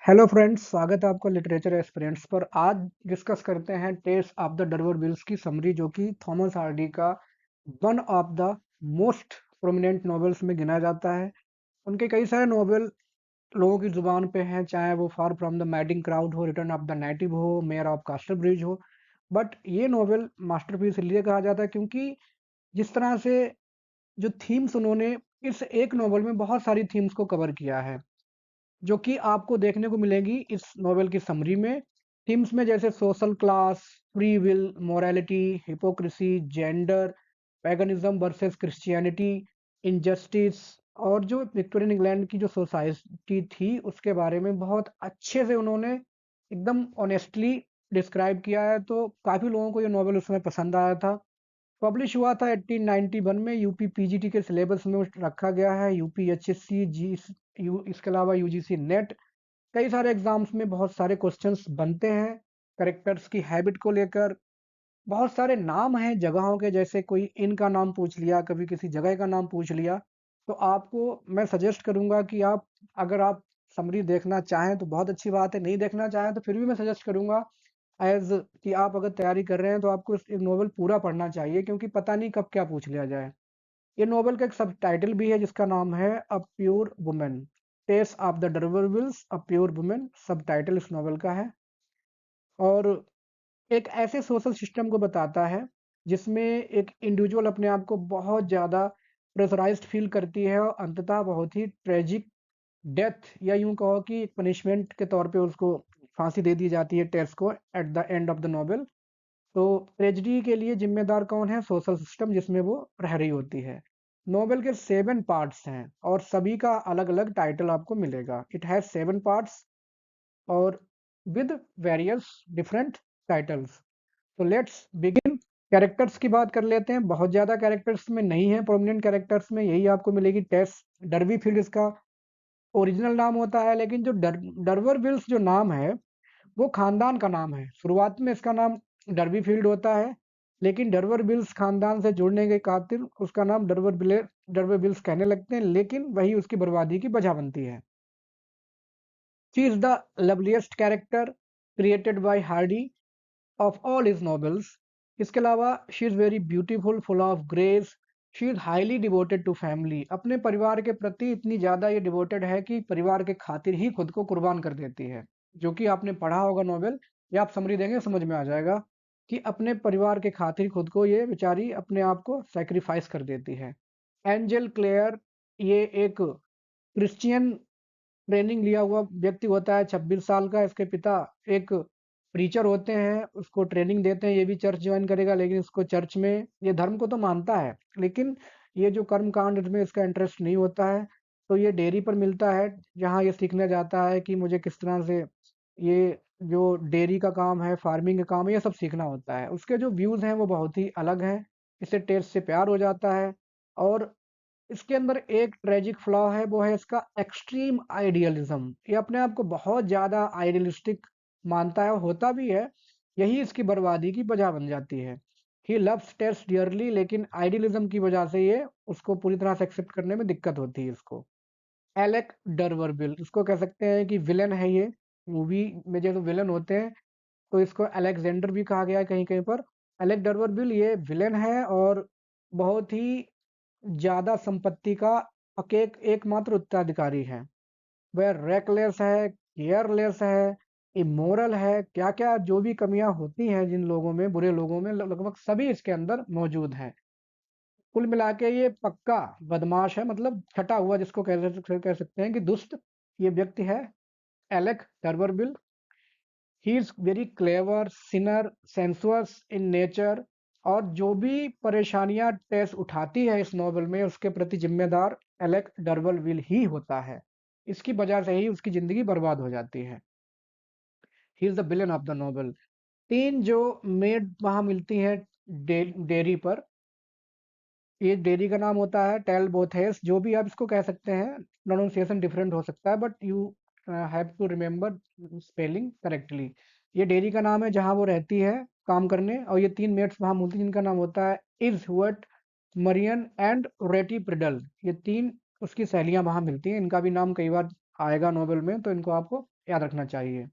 Hello friends, स्वागत है आपका लिटरेचर एस्पिरेंट्स पर। आज डिस्कस करते हैं टेल्स ऑफ द डर्वरविल्स की समरी, जो कि थॉमस हार्डी का one of the most prominent novels में गिना जाता है। उनके कई सारे नॉवेल लोगों की जुबान पे हैं, चाहे वो far from the madding crowd हो, रिटर्न ऑफ द नेटिव हो, मेयर ऑफ कास्टलब्रिज हो। बट ये नॉवेल मास्टरपीस इसलिए कहा जाता है क्योंकि जिस तरह से जो थीम्स उन्होंने इस एक नॉवेल में बहुत सारी थीम्स को कवर किया है, जो कि आपको देखने को मिलेगी इस नॉवेल की समरी में। थीम्स में जैसे social class, free will, morality, hypocrisy, gender, paganism versus Christianity, injustice, और जो विक्टोरियन इंग्लैंड की जो सोसाइटी थी उसके बारे में बहुत अच्छे से उन्होंने एकदम ऑनेस्टली डिस्क्राइब किया है। तो काफ़ी लोगों को ये नॉवेल उसमें पसंद आया था। पब्लिश हुआ था 1891 में, यूपी पीजीटी के सिलेबस में रखा गया है, यूपी एचएससी जी, इसके अलावा यूजीसी नेट। कई सारे एग्जाम्स में बहुत सारे क्वेश्चंस बनते हैं करेक्टर्स की हैबिट को लेकर। बहुत सारे नाम हैं जगहों के, जैसे कोई इन का नाम पूछ लिया, कभी किसी जगह का नाम पूछ लिया। तो आपको मैं सजेस्ट करूंगा कि आप, अगर आप समरी देखना चाहें तो बहुत अच्छी बात है, नहीं देखना चाहें तो फिर भी मैं सजेस्ट करूंगा एज कि आप अगर तैयारी कर रहे हैं तो आपको इस नोवेल पूरा पढ़ना चाहिए, क्योंकि पता नहीं कब क्या पूछ लिया जाए। ये नोवेल का एक सब टाइटल भी है जिसका नाम है a pure woman, Tess of the d'Urbervilles a pure woman, subtitle इस नोवेल का है। और एक ऐसे सोशल सिस्टम को बताता है जिसमें एक इंडिविजुअल अपने आप को बहुत ज़्यादा प्रेशराइज्ड फील करती है और अंततः बहुत ही ट्रेजिक डेथ, या यूं कहो कि पनिशमेंट के तौर पे उसको फांसी दे दी जाती है टेस को at the end of the novel. तो ट्रेजिडी के लिए जिम्मेदार कौन है? सोशल सिस्टम जिसमें वो रह रही होती है। नोवेल के 7 पार्ट्स हैं और सभी का अलग अलग टाइटल आपको मिलेगा। इट हैज 7 पार्ट्स और विद वेरियस डिफरेंट टाइटल्स। तो लेट्स बिगिन। कैरेक्टर्स की बात कर लेते हैं। बहुत ज़्यादा कैरेक्टर्स में नहीं है, प्रोमिनेंट कैरेक्टर्स में यही आपको मिलेगी। टेस डर्बीफील्ड इसका ओरिजिनल नाम होता है, लेकिन जो डर्वरविल्स जो नाम है वो खानदान का नाम है। शुरुआत में इसका नाम डर्बीफील्ड होता है, लेकिन डर्वरविल्स खानदान से जुड़ने के खातिर उसका नाम डर्वरविल्स कहने लगते हैं, लेकिन वही उसकी बर्बादी की वजह बनती है। She is the loveliest character created by Hardy of all his novels. इसके अलावा she is very beautiful, full of grace. She is highly devoted to family. अपने परिवार के प्रति इतनी ज़्यादा ये डिवोटेड है कि परिवार के खातिर ही खुद को कुर्बान कर देती है। जो कि आपने पढ़ा होगा नॉवेल, या आप समरी देंगे समझ में आ जाएगा कि अपने परिवार के खातिर खुद को ये बेचारी अपने आप को सेक्रीफाइस कर देती है। एंजल क्लेयर, ये एक क्रिश्चियन ट्रेनिंग लिया हुआ व्यक्ति होता है, 26 साल का। इसके पिता एक प्रीचर होते हैं, उसको ट्रेनिंग देते हैं ये भी चर्च ज्वाइन करेगा, लेकिन इसको चर्च में, ये धर्म को तो मानता है लेकिन ये जो कर्म कांड इसमें इसका इंटरेस्ट नहीं होता है। तो ये डेयरी पर मिलता है, जहाँ ये सीखने जाता है कि मुझे किस तरह से ये जो डेयरी का काम है, फार्मिंग का काम है, ये सब सीखना होता है। उसके जो व्यूज़ हैं वो बहुत ही अलग हैं। इससे टेस्ट से प्यार हो जाता है। और इसके अंदर एक ट्रेजिक फ्लॉ है, वो है इसका एक्सट्रीम आइडियलिज्म। ये अपने आप को बहुत ज़्यादा आइडियलिस्टिक मानता है, और होता भी है। यही इसकी बर्बादी की वजह बन जाती है। ही लव्स टेस डियरली, लेकिन आइडियलिज्म की वजह से ये उसको पूरी तरह से एक्सेप्ट करने में दिक्कत होती है इसको। एलेक डर्वरविल, इसको कह सकते हैं कि विलन है ये। मूवी में जो विलन होते हैं तो इसको अलेक्जेंडर भी कहा गया है कहीं कहीं पर। एलेक डर्वरविल ये विलेन है, और बहुत ही ज़्यादा संपत्ति का एकमात्र उत्तराधिकारी है। वह रेकलेस है, केयरलेस है, इमोरल है, क्या-क्या जो भी कमियाँ होती हैं जिन लोगों में, बुरे लोगों में, लगभग सभी इसके अंदर मौजूद हैं। कुल मिला के ये पक्का बदमाश है, मतलब छटा हुआ जिसको कह सकते हैं कि दुष्ट ये व्यक्ति है, Alec d'Urberville. He is very clever, sinner, sensuous in nature. और जो भी परेशानियां टेस उठाती है इस नॉवल में, उसके प्रति जिम्मेदार एलेक डर्बरविल ही होता है। इसकी वजह से ही उसकी जिंदगी बर्बाद हो जाती है। He is the villain of the novel. तीन जो मेड वहां मिलती हैं डेयरी पर, ये डेयरी का नाम होता है टेल बोथेस। जो भी आप इसको कह सकते हैं, प्रोनाउंसिएशन डिफरेंट हो सकता है, but you have to remember spelling correctly. ये डेयरी का नाम है जहां वो रहती है काम करने, और ये तीन मेट्स वहां मिलती हैं जिनका नाम होता है इज हुट, मरियन एंड रेटी प्रिडल। ये तीन उसकी सहेलियां वहां मिलती हैं। इनका भी नाम कई बार आएगा नोबेल में, तो इनको आपको याद रखना चाहिए।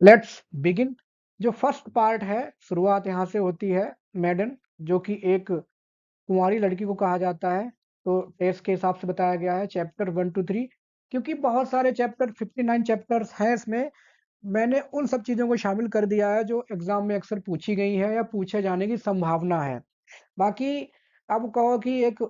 Let's begin. जो फर्स्ट पार्ट है, शुरुआत यहाँ से होती है, मेडन, जो कि एक कुंवारी लड़की को कहा जाता है। तो टेस्ट के हिसाब से बताया गया है चैप्टर 1 टू 3, क्योंकि बहुत सारे चैप्टर 59 चैप्टर्स हैं इसमें। मैंने उन सब चीज़ों को शामिल कर दिया है जो एग्जाम में अक्सर पूछी गई है या पूछे जाने की संभावना है। बाकी अब कहो कि एक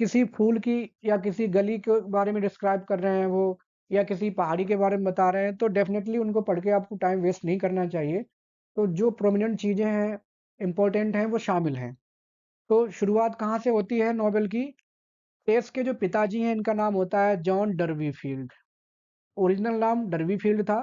किसी फूल की या किसी गली के बारे में डिस्क्राइब कर रहे हैं वो, या किसी पहाड़ी के बारे में बता रहे हैं, तो डेफिनेटली उनको पढ़ के आपको टाइम वेस्ट नहीं करना चाहिए। तो जो प्रोमिनेंट चीज़ें हैं, इम्पोर्टेंट हैं, वो शामिल हैं। तो शुरुआत कहाँ से होती है नोबेल की? टेस के जो पिताजी हैं, इनका नाम होता है जॉन डर्बीफील्ड। ओरिजिनल नाम डर्बीफील्ड था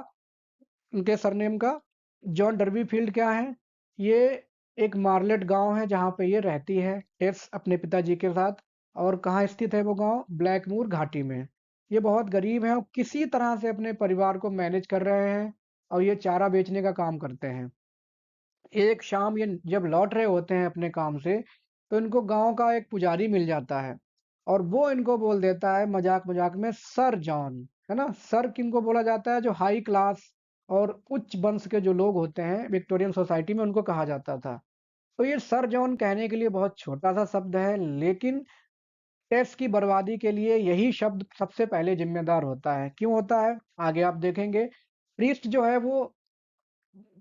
उनके सरनेम का। जॉन डर्बीफील्ड क्या है? ये एक मार्लेट गांव है जहाँ पे ये रहती है टेस अपने पिताजी के साथ। और कहाँ स्थित है वो गांव? ब्लैकमूर घाटी में। ये बहुत गरीब है और किसी तरह से अपने परिवार को मैनेज कर रहे हैं, और ये चारा बेचने का काम करते हैं। एक शाम ये जब लौट रहे होते हैं अपने काम से, तो इनको गांव का एक पुजारी मिल जाता है, और वो इनको बोल देता है मजाक मजाक में सर जॉन। है ना? सर किनको बोला जाता है? जो हाई क्लास और उच्च वंश के जो लोग होते हैं विक्टोरियन सोसाइटी में, उनको कहा जाता था। तो ये सर जॉन कहने के लिए बहुत छोटा सा शब्द है, लेकिन टेस की बर्बादी के लिए यही शब्द सबसे पहले जिम्मेदार होता है। क्यों होता है, आगे आप देखेंगे। प्रीस्ट जो है वो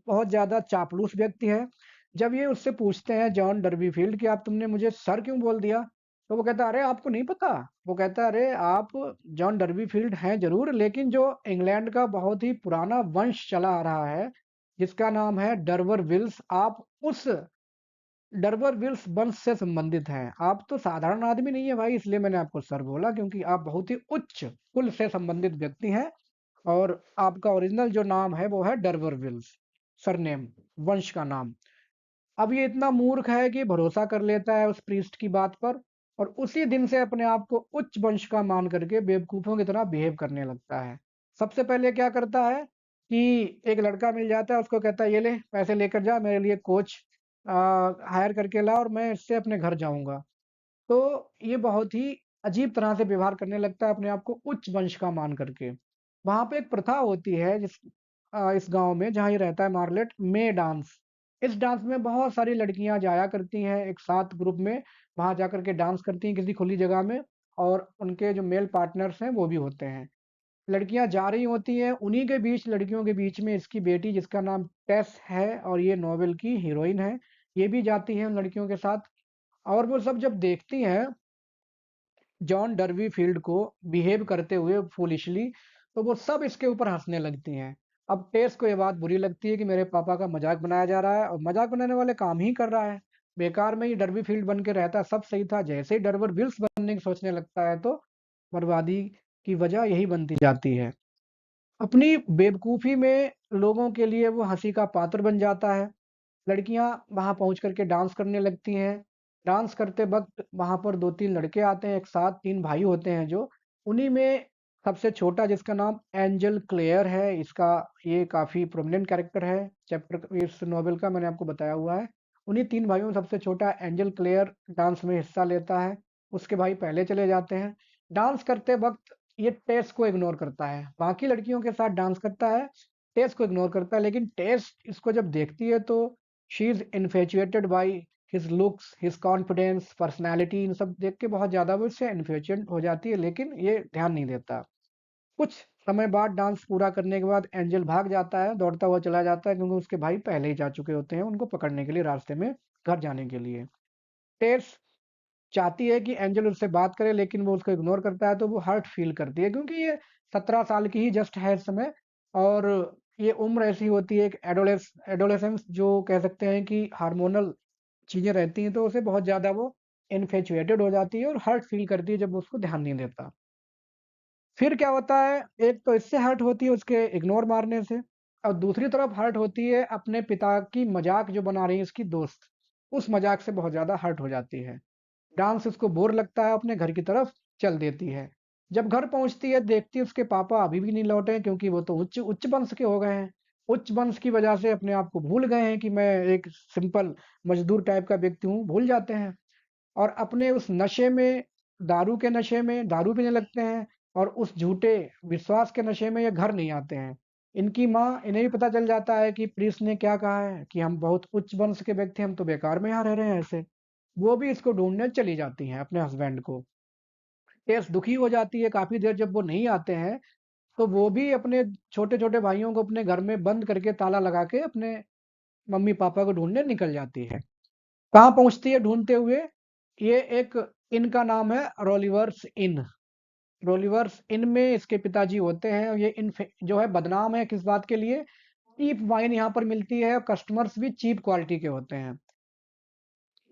बहुत ज़्यादा चापलूस व्यक्ति है। जब ये उससे पूछते हैं जॉन डर्बीफील्ड कि आप तुमने मुझे सर क्यों बोल दिया? तो वो कहता है, अरे आपको नहीं पता? वो कहता है, अरे आप जॉन डर्बीफील्ड हैं ज़रूर, लेकिन जो इंग्लैंड का बहुत ही पुराना वंश चला आ रहा है, जिसका नाम है डर्बरविल्स, आप उस डर्बरविल्स वंश से संबंधित हैं। आप तो साधारण आदमी नहीं है भाई, इसलिए मैंने आपको सर बोला, क्योंकि आप बहुत ही उच्च कुल से संबंधित व्यक्ति हैं, और आपका ओरिजिनल जो नाम है वो है डर्बरविल्स, सरनेम, वंश का नाम। अब ये इतना मूर्ख है कि भरोसा कर लेता है उस प्रीस्ट की बात पर, और उसी दिन से अपने आप को उच्च वंश का मान करके बेवकूफों की तरह बिहेव करने लगता है। सबसे पहले क्या करता है कि एक लड़का मिल जाता है, उसको कहता है ये ले पैसे लेकर जा, मेरे लिए कोच हायर करके ला, और मैं इससे अपने घर जाऊंगा। तो ये बहुत ही अजीब तरह से व्यवहार करने लगता है अपने आप को उच्च वंश का मान करके। वहां पे एक प्रथा होती है इस गांव में जहाँ ये रहता है मार्लेट, मे डांस। इस डांस में बहुत सारी लड़कियां जाया करती हैं एक साथ ग्रुप में, वहां जाकर के डांस करती हैं किसी खुली जगह में, और उनके जो मेल पार्टनर्स हैं वो भी होते हैं। लड़कियां जा रही होती हैं, उन्हीं के बीच, लड़कियों के बीच में इसकी बेटी जिसका नाम टेस है और ये नोवेल की हीरोइन है, ये भी जाती है उन लड़कियों के साथ। और वो सब जब देखती हैं जॉन डर्वी फील्ड को बिहेव करते हुए फूलिशली, तो वो सब इसके ऊपर हंसने लगती हैं। अब टेस को ये बात बुरी लगती है कि मेरे पापा का मजाक बनाया जा रहा है, और मजाक बनाने वाले काम ही कर रहा है। बेकार में ही डर्वी फील्ड बन के रहता, सब सही था। जैसे ही डर्वर विल्स बनने की सोचने लगता है, तो बर्बादी की वजह यही बनती जाती है। अपनी बेवकूफ़ी में लोगों के लिए वो हँसी का पात्र बन जाता है। लड़कियाँ वहाँ पहुँच कर के डांस करने लगती हैं। डांस करते वक़्त वहाँ पर 2-3 लड़के आते हैं एक साथ, 3 भाई होते हैं जो। उन्हीं में सबसे छोटा जिसका नाम एंजल क्लेयर है, इसका ये काफ़ी प्रोमिनेंट कैरेक्टर है चैप्टर इस नॉवेल का, मैंने आपको बताया हुआ है। उन्हीं 3 भाइयों में सबसे छोटा एंजल क्लेयर डांस में हिस्सा लेता है। उसके भाई पहले चले जाते हैं। डांस करते वक़्त ये टेस को इग्नोर करता है। बाकी लड़कियों के साथ डांस करता है, टेस को इग्नोर करता है, लेकिन टेस इसको जब देखती है तो she is infatuated by his looks, his confidence, personality, इन सब देख के बहुत ज़्यादा वो इससे इन्फैचुएट हो जाती है, लेकिन ये ध्यान नहीं देता। कुछ समय बाद डांस पूरा करने के बाद एंजल भाग जाता है, दौड़ता हुआ चला जाता है, क्योंकि उसके भाई पहले ही जा चुके होते हैं उनको पकड़ने के लिए रास्ते में घर जाने के लिए। टेस चाहती है कि एंजल उससे बात करे, लेकिन वो उसको इग्नोर करता है, तो वो हर्ट फील करती है, क्योंकि ये 17 साल की ही जस्ट है इस समय। और ये उम्र ऐसी होती है, एक एडोलेसेंस जो कह सकते हैं कि हार्मोनल चीज़ें रहती हैं, तो उसे बहुत ज़्यादा वो इन्फैचुएटेड हो जाती है और हर्ट फील करती है जब वो उसको ध्यान नहीं देता। फिर क्या होता है, एक तो इससे हर्ट होती है उसके इग्नोर मारने से, और दूसरी तरफ हर्ट होती है अपने पिता की मजाक जो बना रही है इसकी दोस्त, उस मजाक से बहुत ज़्यादा हर्ट हो जाती है। डांस उसको बोर लगता है, अपने घर की तरफ चल देती है। जब घर पहुंचती है, देखती है उसके पापा अभी भी नहीं लौटे हैं, क्योंकि वो तो उच्च उच्च वंश के हो गए हैं। उच्च वंश की वजह से अपने आप को भूल गए हैं कि मैं एक सिंपल मजदूर टाइप का व्यक्ति हूँ, भूल जाते हैं। और अपने उस नशे में, दारू के नशे में दारू पीने लगते हैं। और उस झूठे विश्वास के नशे में ये घर नहीं आते हैं। इनकी माँ, इन्हें भी पता चल जाता है कि प्रीस्ट ने क्या कहा है कि हम बहुत उच्च वंश के व्यक्ति हैं, हम तो बेकार में यहाँ रह रहे हैं ऐसे। वो भी इसको ढूंढने चली जाती हैं अपने हस्बैंड को। टेस दुखी हो जाती है काफी देर, जब वो नहीं आते हैं तो वो भी अपने छोटे छोटे भाइयों को अपने घर में बंद करके ताला लगा के अपने मम्मी पापा को ढूंढने निकल जाती है। कहाँ पहुंचती है ढूंढते हुए? ये एक इन का नाम है रोलिवर्स इन। रोलिवर्स इन में इसके पिताजी होते हैं, और ये इन जो है बदनाम है किस बात के लिए? चीप वाइन यहाँ पर मिलती है और कस्टमर्स भी चीप क्वालिटी के होते हैं।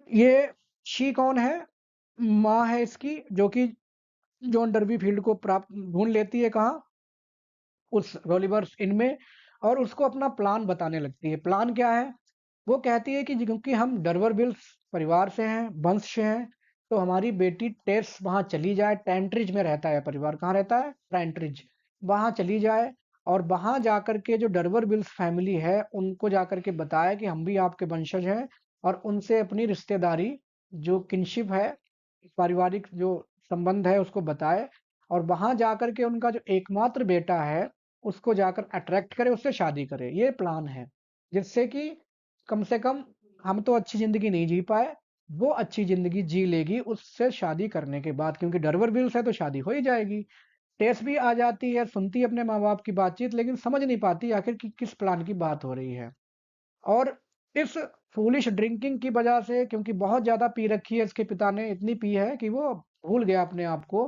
ये शी कौन है? माँ है इसकी, जो कि जॉन डर्बी फील्ड को प्राप्त ढूंढ लेती है कहाँ? उस रोलिवर्स इन में, और उसको अपना प्लान बताने लगती है। प्लान क्या है? वो कहती है कि क्योंकि हम डर्वरविल्स परिवार से हैं, वंश से हैं, तो हमारी बेटी टेस वहां चली जाए। टैंट्रिज में रहता है परिवार, कहाँ रहता है? टैंट्रिज। वहां चली जाए और वहां जाकर के जो डर्वरविल्स फैमिली है उनको जाकर के बताए कि हम भी आपके वंशज हैं, और उनसे अपनी रिश्तेदारी, जो किनशिप है, पारिवारिक जो संबंध है उसको बताए, और वहां जाकर के उनका जो एकमात्र बेटा है उसको जाकर अट्रैक्ट करे, उससे शादी करे। ये प्लान है, जिससे कि कम से कम हम तो अच्छी जिंदगी नहीं जी पाए, वो अच्छी जिंदगी जी लेगी उससे शादी करने के बाद, क्योंकि डर्वरविल्स है तो शादी हो ही जाएगी। टेस भी आ जाती है, सुनती है अपने माँ बाप की बातचीत, लेकिन समझ नहीं पाती आखिर कि किस प्लान की बात हो रही है। और इस फूलिश ड्रिंकिंग की वजह से, क्योंकि बहुत ज्यादा पी रखी है इसके पिता ने, इतनी पी है कि वो भूल गया अपने आप को,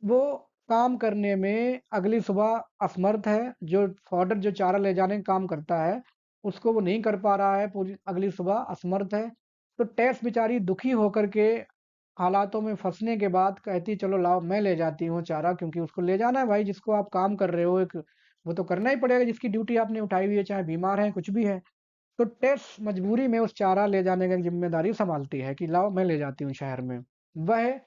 वो काम करने में अगली सुबह असमर्थ है। जो फॉडर, जो चारा ले जाने का काम करता है, उसको वो नहीं कर पा रहा है, पूरी अगली सुबह असमर्थ है। तो टेस बेचारी दुखी होकर के हालातों में फंसने के बाद कहती, चलो लाओ मैं ले जाती हूँ चारा, क्योंकि उसको ले जाना है भाई, जिसको आप काम कर रहे हो एक, वो तो करना ही पड़ेगा, जिसकी ड्यूटी आपने उठाई हुई है, चाहे बीमार है कुछ भी है। तो टेस मजबूरी में उस चारा ले जाने की जिम्मेदारी संभालती है कि लाओ मैं ले जाती हूँ शहर में। वह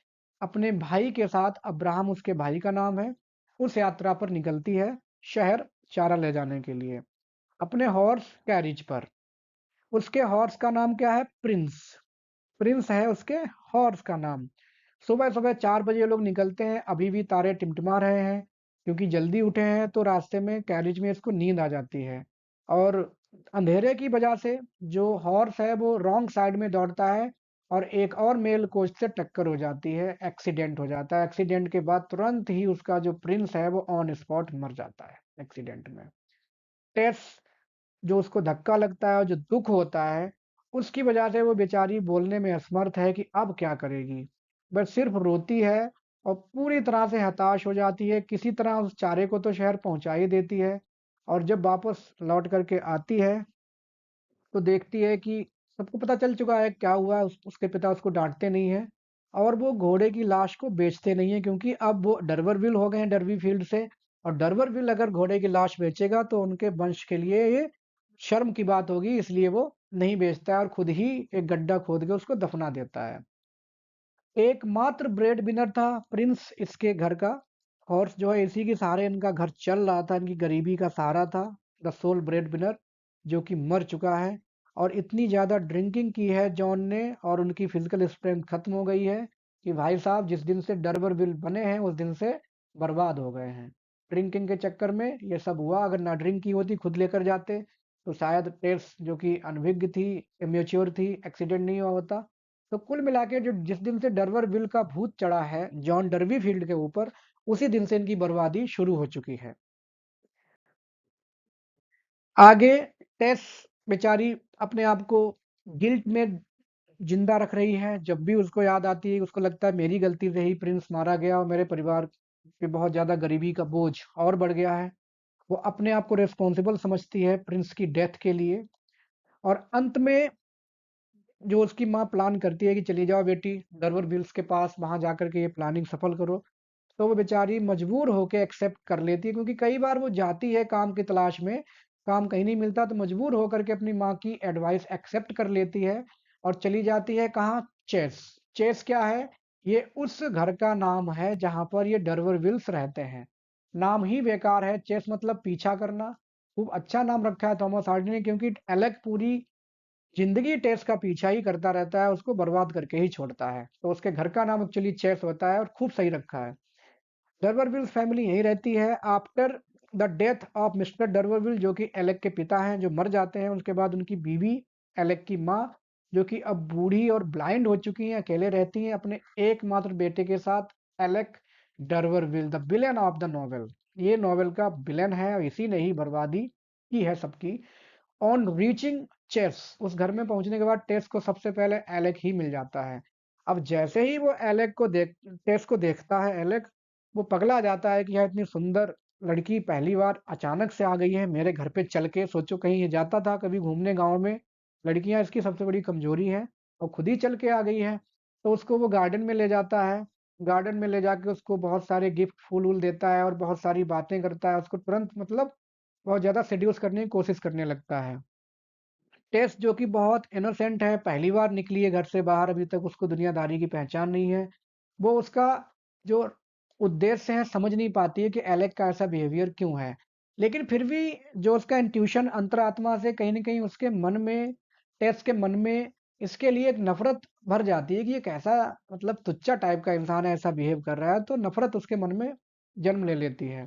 अपने भाई के साथ, अब्राहम उसके भाई का नाम है, उस यात्रा पर निकलती है शहर चारा ले जाने के लिए, अपने हॉर्स कैरिज पर। उसके हॉर्स का नाम क्या है? प्रिंस। प्रिंस है उसके हॉर्स का नाम। सुबह सुबह 4 बजे लोग निकलते हैं, अभी भी तारे टिमटिमा रहे हैं, क्योंकि जल्दी उठे हैं, तो रास्ते में कैरिज में इसको नींद आ जाती है। और अंधेरे की वजह से जो हॉर्स है वो रॉन्ग साइड में दौड़ता है, और एक और मेल कोच से टक्कर हो जाती है, एक्सीडेंट हो जाता है। एक्सीडेंट के बाद तुरंत ही उसका जो प्रिंस है वो ऑन स्पॉट मर जाता है एक्सीडेंट में। टेस, जो उसको धक्का लगता है और जो दुख होता है, उसकी वजह से वो बेचारी बोलने में असमर्थ है कि अब क्या करेगी। बस सिर्फ रोती है और पूरी तरह से हताश हो जाती है। किसी तरह उस चारे को तो शहर पहुंचा ही देती है, और जब वापस लौट करके आती है तो देखती है कि सबको पता चल चुका है क्या हुआ है। उसके पिता उसको डांटते नहीं है, और वो घोड़े की लाश को बेचते नहीं है, क्योंकि अब वो डर्वरविल हो गए हैं, डर्वी फील्ड से। और डर्वरविल अगर घोड़े की लाश बेचेगा तो उनके वंश के लिए ये शर्म की बात होगी, इसलिए वो नहीं बेचता है और खुद ही एक गड्ढा खोद के उसको दफना देता है। एकमात्र ब्रेड विनर था प्रिंस इसके घर का। हॉर्स जो है, इसी के सहारे इनका घर चल रहा था, इनकी गरीबी का सहारा था। द सोल ब्रेड विनर, जो कि मर चुका है। और इतनी ज़्यादा ड्रिंकिंग की है जॉन ने, और उनकी फिजिकल स्ट्रेंथ खत्म हो गई है कि भाई साहब जिस दिन से डर्बरविल बने हैं उस दिन से बर्बाद हो गए हैं। ड्रिंकिंग के चक्कर में ये सब हुआ। अगर ना ड्रिंक की होती, खुद लेकर जाते, तो शायद टेस, जो कि अनभिज्ञ थी, इमेच्योर थी, एक्सीडेंट नहीं हुआ होता। तो कुल मिला के जो जिस दिन से डर्वरविल का भूत चढ़ा है जॉन डर्वी फील्ड के ऊपर, उसी दिन से इनकी बर्बादी शुरू हो चुकी है। आगे टेस बेचारी अपने आप को गिल्ट में जिंदा रख रही है। जब भी उसको याद आती है, उसको लगता है मेरी गलती से ही प्रिंस मारा गया और मेरे परिवार पे बहुत ज्यादा गरीबी का बोझ और बढ़ गया है। वो अपने आप को रिस्पॉन्सिबल समझती है प्रिंस की डेथ के लिए। और अंत में जो उसकी माँ प्लान करती है कि चली जाओ बेटी डर्वर विल्स के पास, वहां जाकर के ये प्लानिंग सफल करो, तो वो बेचारी मजबूर होके एक्सेप्ट कर लेती है, क्योंकि कई बार वो जाती है काम की तलाश में, काम कहीं नहीं मिलता, तो मजबूर होकर के अपनी माँ की एडवाइस एक्सेप्ट कर लेती है और चली जाती है कहाँ? चेस। चेस क्या है? ये उस घर का नाम है जहां पर ये डर्वर विल्स रहते हैं। नाम ही बेकार है, चेस मतलब पीछा करना। खूब अच्छा नाम रखा है थॉमस हार्डी ने, क्योंकि एलेक पूरी जिंदगी टेस का पीछा ही करता रहता है, उसको बर्बाद करके ही छोड़ता है। तो उसके घर का नाम एक्चुअली चेस होता है, और खूब सही रखा है। डर्वरविल्स फैमिली यहीं रहती है after the death of Mr d'Urberville, जो कि एलेक के पिता हैं, जो मर जाते हैं। उसके बाद उनकी बीवी, एलेक की माँ, जो कि अब बूढ़ी और ब्लाइंड हो चुकी हैं, अकेले रहती हैं अपने एकमात्र बेटे के साथ, Alec d'Urberville, the villain of the novel. ये नॉवेल का विलेन है और इसी ने ही बर्बादी की है सबकी। ऑन रीचिंग चेस, उस घर में पहुंचने के बाद टेस को सबसे पहले एलेक ही मिल जाता है। अब जैसे ही वो टेस को देखता है एलेक, वो पगला जाता है कि यह इतनी सुंदर लड़की पहली बार अचानक से आ गई है मेरे घर पे चल के। सोचो कहीं ये जाता था कभी घूमने गांव में, लड़कियां इसकी सबसे बड़ी कमजोरी है, और खुद ही चल के आ गई है। तो उसको वो गार्डन में ले जाता है, गार्डन में ले जाके उसको बहुत सारे गिफ्ट फूल वूल देता है और बहुत सारी बातें करता है, उसको तुरंत मतलब बहुत ज्यादा सेड्यूस करने की कोशिश करने लगता है। टेस जो कि बहुत इनोसेंट है, पहली बार निकली है घर से बाहर, अभी तक उसको दुनियादारी की पहचान नहीं है। वो उसका जो उद्देश्य है समझ नहीं पाती है कि एलेक का ऐसा बिहेवियर क्यों है। लेकिन फिर भी जो उसका इंट्यूशन अंतरात्मा से कहीं न कहीं उसके मन में, टेस के मन में इसके लिए एक नफ़रत भर जाती है कि ये कैसा मतलब तुच्चा टाइप का इंसान है, ऐसा बिहेव कर रहा है, तो नफ़रत उसके मन में जन्म ले लेती है।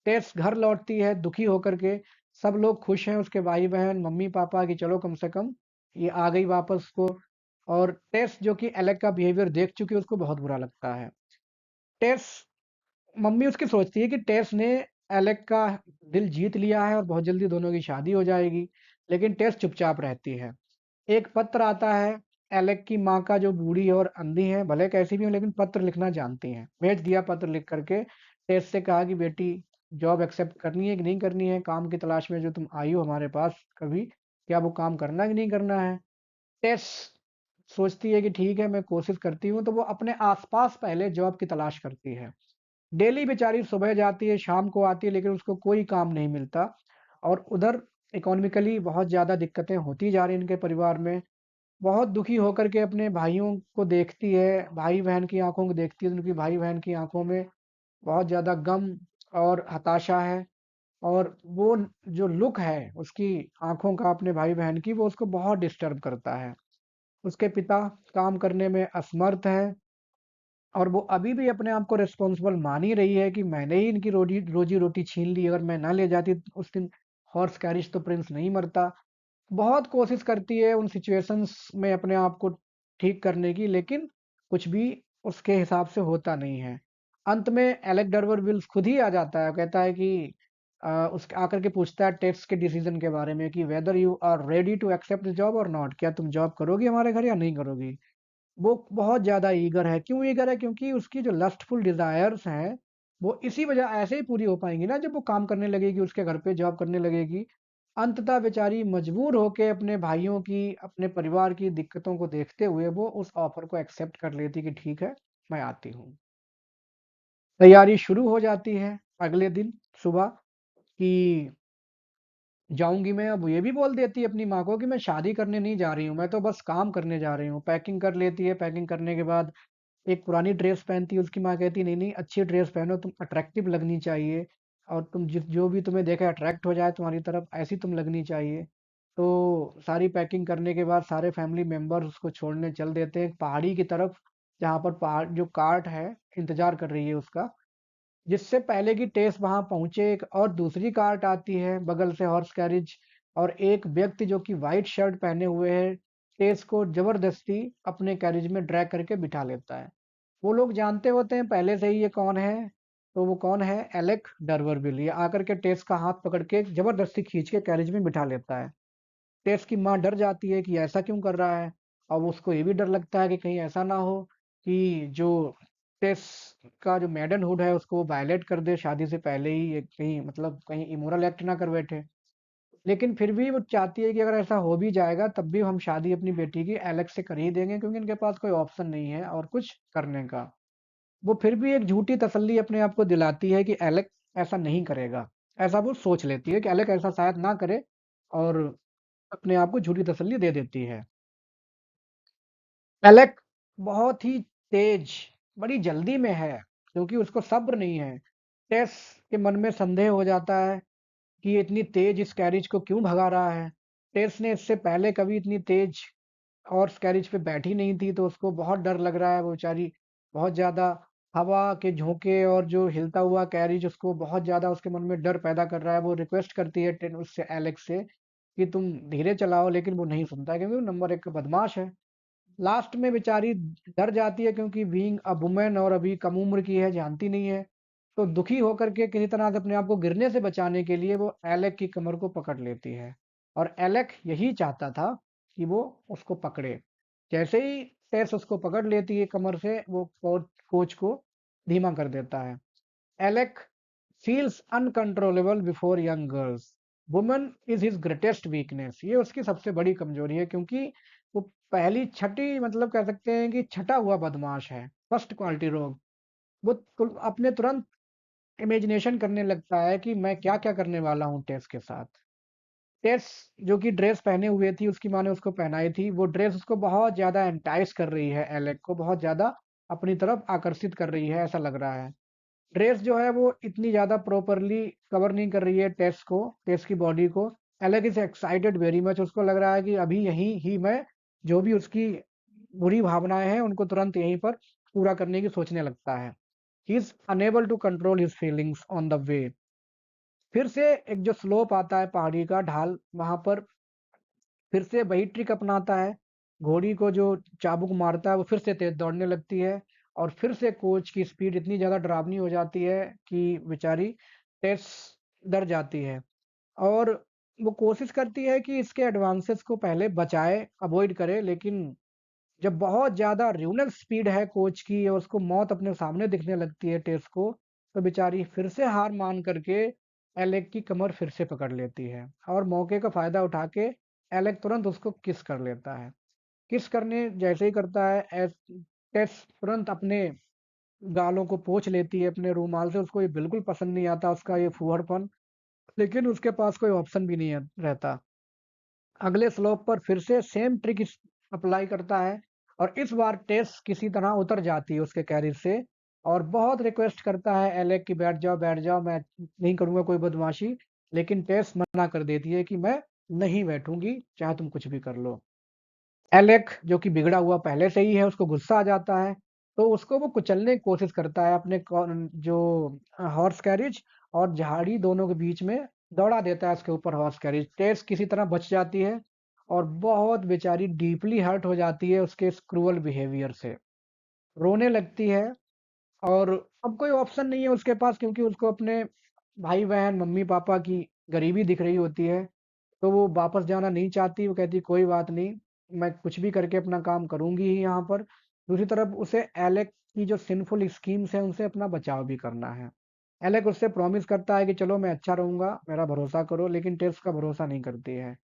टेस घर लौटती है दुखी होकर के, सब लोग खुश हैं उसके भाई-बहन, मम्मी-पापा कि चलो कम से कम ये आ गई वापस को। और टेस जो कि एलेक का बिहेवियर देख चुकी है, उसको बहुत बुरा लगता है। टेस मम्मी उसकी सोचती है कि टेस ने एलेक का दिल जीत लिया है और बहुत जल्दी दोनों की शादी हो जाएगी, लेकिन टेस चुपचाप रहती है। एक पत्र आता है, एलेक की माँ का जो बूढ़ी और अंधी है, भले कैसी भी हो लेकिन पत्र लिखना जानती हैं। भेज दिया पत्र लिख करके, टेस से कहा कि बेटी जॉब एक्सेप्ट करनी है कि नहीं करनी है? काम की तलाश में जो तुम आई हो हमारे पास कभी, क्या वो काम करना है कि नहीं करना है? टेस सोचती है कि ठीक है मैं कोशिश करती हूँ, तो वो अपने आस-पास पहले जॉब की तलाश करती है। डेली बेचारी सुबह जाती है, शाम को आती है, लेकिन उसको कोई काम नहीं मिलता। और उधर इकोनॉमिकली बहुत ज़्यादा दिक्कतें होती जा रही हैं इनके परिवार में। बहुत दुखी होकर के अपने भाइयों को देखती है, भाई-बहन की आँखों को देखती है, तो उनकी भाई-बहन की आँखों में बहुत ज़्यादा गम और हताशा है। और वो जो लुक है उसकी आँखों का अपने भाई-बहन की, वो उसको बहुत डिस्टर्ब करता है। उसके पिता काम करने में असमर्थ हैं और वो अभी भी अपने आप को रिस्पॉन्सिबल मान ही रही है कि मैंने ही इनकी रोजी-रोटी छीन ली, अगर मैं ना ले जाती उस दिन हॉर्स कैरिज तो प्रिंस नहीं मरता। बहुत कोशिश करती है उन सिचुएशंस में अपने आप को ठीक करने की, लेकिन कुछ भी उसके हिसाब से होता नहीं है। अंत में एलेक डर्वरविल्स खुद ही आ जाता है, कहता है कि उसके आकर के पूछता है टेक्स के डिसीजन के बारे में कि whether you are ready to accept the job और नॉट, क्या तुम जॉब करोगी हमारे घर या नहीं करोगी? वो बहुत ज़्यादा ईगर है। क्यों ईगर है? क्योंकि उसकी जो लस्टफुल डिज़ायर्स हैं, वो इसी वजह ऐसे ही पूरी हो पाएँगी ना जब वो काम करने लगेगी, उसके घर पे जॉब करने लगेगी। अंततः बेचारी मजबूर होके अपने भाइयों की, अपने परिवार की दिक्कतों को देखते हुए वो उस ऑफ़र को एक्सेप्ट कर लेती कि ठीक है, मैं आती हूँ। तैयारी शुरू हो जाती है अगले दिन सुबह कि जाऊँगी मैं। अब ये भी बोल देती है अपनी माँ को कि मैं शादी करने नहीं जा रही हूँ, मैं तो बस काम करने जा रही हूँ। पैकिंग कर लेती है, पैकिंग करने के बाद एक पुरानी ड्रेस पहनती है, उसकी माँ कहती है, "नहीं-नहीं अच्छी ड्रेस पहनो, तुम अट्रैक्टिव लगनी चाहिए और तुम जो भी तुम्हें देखे अट्रैक्ट हो जाए तुम्हारी तरफ, ऐसी तुम लगनी चाहिए।" तो सारी पैकिंग करने के बाद सारे फैमिली मेंबर्स उसको छोड़ने चल देते हैं, पहाड़ी की तरफ, जहाँ पर पहाड़ जो कार्ट है, इंतज़ार कर रही है उसका। जिससे पहले कि टेस वहाँ पहुँचे, एक और दूसरी कार्ट आती है बगल से हॉर्स कैरिज, और एक व्यक्ति जो कि व्हाइट शर्ट पहने हुए है, टेस को ज़बरदस्ती अपने कैरिज में ड्रैग करके बिठा लेता है। वो लोग जानते होते हैं पहले से ही ये कौन है, तो वो कौन है? एलेक डर्वरविल। ये आकर के टेस का हाथ पकड़ के ज़बरदस्ती खींच के कैरिज में बिठा लेता है। टेस की माँ डर जाती है कि ऐसा क्यों कर रहा है? और उसको ये भी डर लगता है कि कहीं ऐसा ना हो कि जो टेस का जो मेइडनहुड है उसको वो वायलेट कर दे शादी से पहले ही, ये कहीं मतलब कहीं इमोरल एक्ट ना कर बैठे। लेकिन फिर भी वो चाहती है कि अगर ऐसा हो भी जाएगा तब भी हम शादी अपनी बेटी की एलेक्स से कर ही देंगे, क्योंकि इनके पास कोई ऑप्शन नहीं है और कुछ करने का। वो फिर भी एक झूठी तसल्ली अपने आप को दिलाती है कि एलेक ऐसा नहीं करेगा। ऐसा वो सोच लेती है कि एलेक ऐसा शायद ना करे, और अपने आप को झूठी तसल्ली दे देती है। एलेक बहुत ही तेज, बड़ी जल्दी में है, क्योंकि उसको सब्र नहीं है। टेस के मन में संदेह हो जाता है कि ये इतनी तेज इस कैरिज को क्यों भगा रहा है। टेस ने इससे पहले कभी इतनी तेज हॉर्स कैरिज पे बैठी नहीं थी, तो उसको बहुत डर लग रहा है। वो बेचारी बहुत ज़्यादा हवा के झोंके और जो हिलता हुआ कैरिज उसको बहुत ज़्यादा उसके मन में डर पैदा कर रहा है। वो रिक्वेस्ट करती है टेन उससे एलेक्स से कि तुम धीरे चलाओ, लेकिन वो नहीं सुनता है क्योंकि वो नंबर 1 बदमाश है। लास्ट में बेचारी डर जाती है क्योंकि बीइंग अ वुमन और अभी कम उम्र की है, जानती नहीं है। तो दुखी होकर के किसी तरह से अपने आप को गिरने से बचाने के लिए वो एलेक की कमर को पकड़ लेती है। और एलेक यही चाहता था कि वो उसको पकड़े। जैसे ही टेस उसको पकड़ लेती है कमर से, वो कोच को धीमा कर देता है। Alec feels uncontrollable before young girls. Woman is his greatest weakness. ये उसकी सबसे बड़ी कमजोरी है क्योंकि वो पहली छठी मतलब कह सकते हैं कि छटा हुआ बदमाश है, फर्स्ट क्वालिटी रोग। वो अपने तुरंत इमेजिनेशन करने लगता है कि मैं क्या क्या करने वाला हूँ टेस के साथ। टेस जो कि ड्रेस पहने हुए थी, उसकी माँ ने उसको पहनाई थी, वो ड्रेस उसको बहुत ज्यादा एंटाइस कर रही है, एलेक को बहुत ज्यादा अपनी तरफ आकर्षित कर रही है, ऐसा लग रहा है। ड्रेस जो है वो इतनी ज़्यादा प्रॉपरली कवर नहीं कर रही है टेस की बॉडी को। Alec is excited very much, उसको लग रहा है कि अभी यहीं ही मैं जो भी उसकी बुरी भावनाएं हैं उनको तुरंत यहीं पर पूरा करने की सोचने लगता है। He is unable to control his feelings on the way. फिर से एक जो स्लोप आता है पहाड़ी का ढाल, वहां पर फिर से वही ट्रिक अपनाता है। घोड़ी को जो चाबुक मारता है वो फिर से तेज दौड़ने लगती है। और फिर से कोच की स्पीड इतनी ज़्यादा डरावनी हो जाती है कि बेचारी टेस डर जाती है। और वो कोशिश करती है कि इसके एडवांसेस को पहले बचाए, अवॉइड करे, लेकिन जब बहुत ज़्यादा र्यूनल स्पीड है कोच की और उसको मौत अपने सामने दिखने लगती है टेस को, तो बेचारी फिर से हार मान करके एलेक की कमर फिर से पकड़ लेती है। और मौके का फ़ायदा उठा के एलेक तुरंत उसको किस कर लेता है। किस करने जैसे ही करता है, टेस तुरंत अपने गालों को पोंछ लेती है अपने रूमाल से। उसको ये बिल्कुल पसंद नहीं आता उसका ये फूहड़पन, लेकिन उसके पास कोई ऑप्शन भी नहीं रहता। अगले स्लोप पर फिर से सेम ट्रिक अप्लाई करता है और इस बार टेस किसी तरह उतर जाती है उसके कैरियर से और बहुत रिक्वेस्ट करता है एलेक कि बैठ जाओ, मैं नहीं करूंगा कोई बदमाशी। लेकिन टेस मना कर देती है कि मैं नहीं बैठूंगी, चाहे तुम कुछ भी कर लो। एलेक जो कि बिगड़ा हुआ पहले से ही है, उसको गुस्सा आ जाता है। तो उसको वो कुचलने की कोशिश करता है अपने जो हॉर्स कैरिज और झाड़ी दोनों के बीच में दौड़ा देता है उसके ऊपर हॉर्स कैरिज। टेस किसी तरह बच जाती है और बहुत बेचारी डीपली हर्ट हो जाती है उसके इस क्रूअल बिहेवियर से, रोने लगती है। और अब कोई ऑप्शन नहीं है उसके पास क्योंकि उसको अपने भाई-बहन, मम्मी-पापा की गरीबी दिख रही होती है। तो वो वापस जाना नहीं चाहती, वो कहती कोई बात नहीं, मैं कुछ भी करके अपना काम करूँगी ही यहाँ पर। दूसरी तरफ उसे एलेक की जो सिनफुल स्कीम्स हैं, उनसे अपना बचाव भी करना है। एलेक उससे प्रॉमिस करता है कि चलो मैं अच्छा रहूँगा, मेरा भरोसा करो, लेकिन टेस का भरोसा नहीं करती है।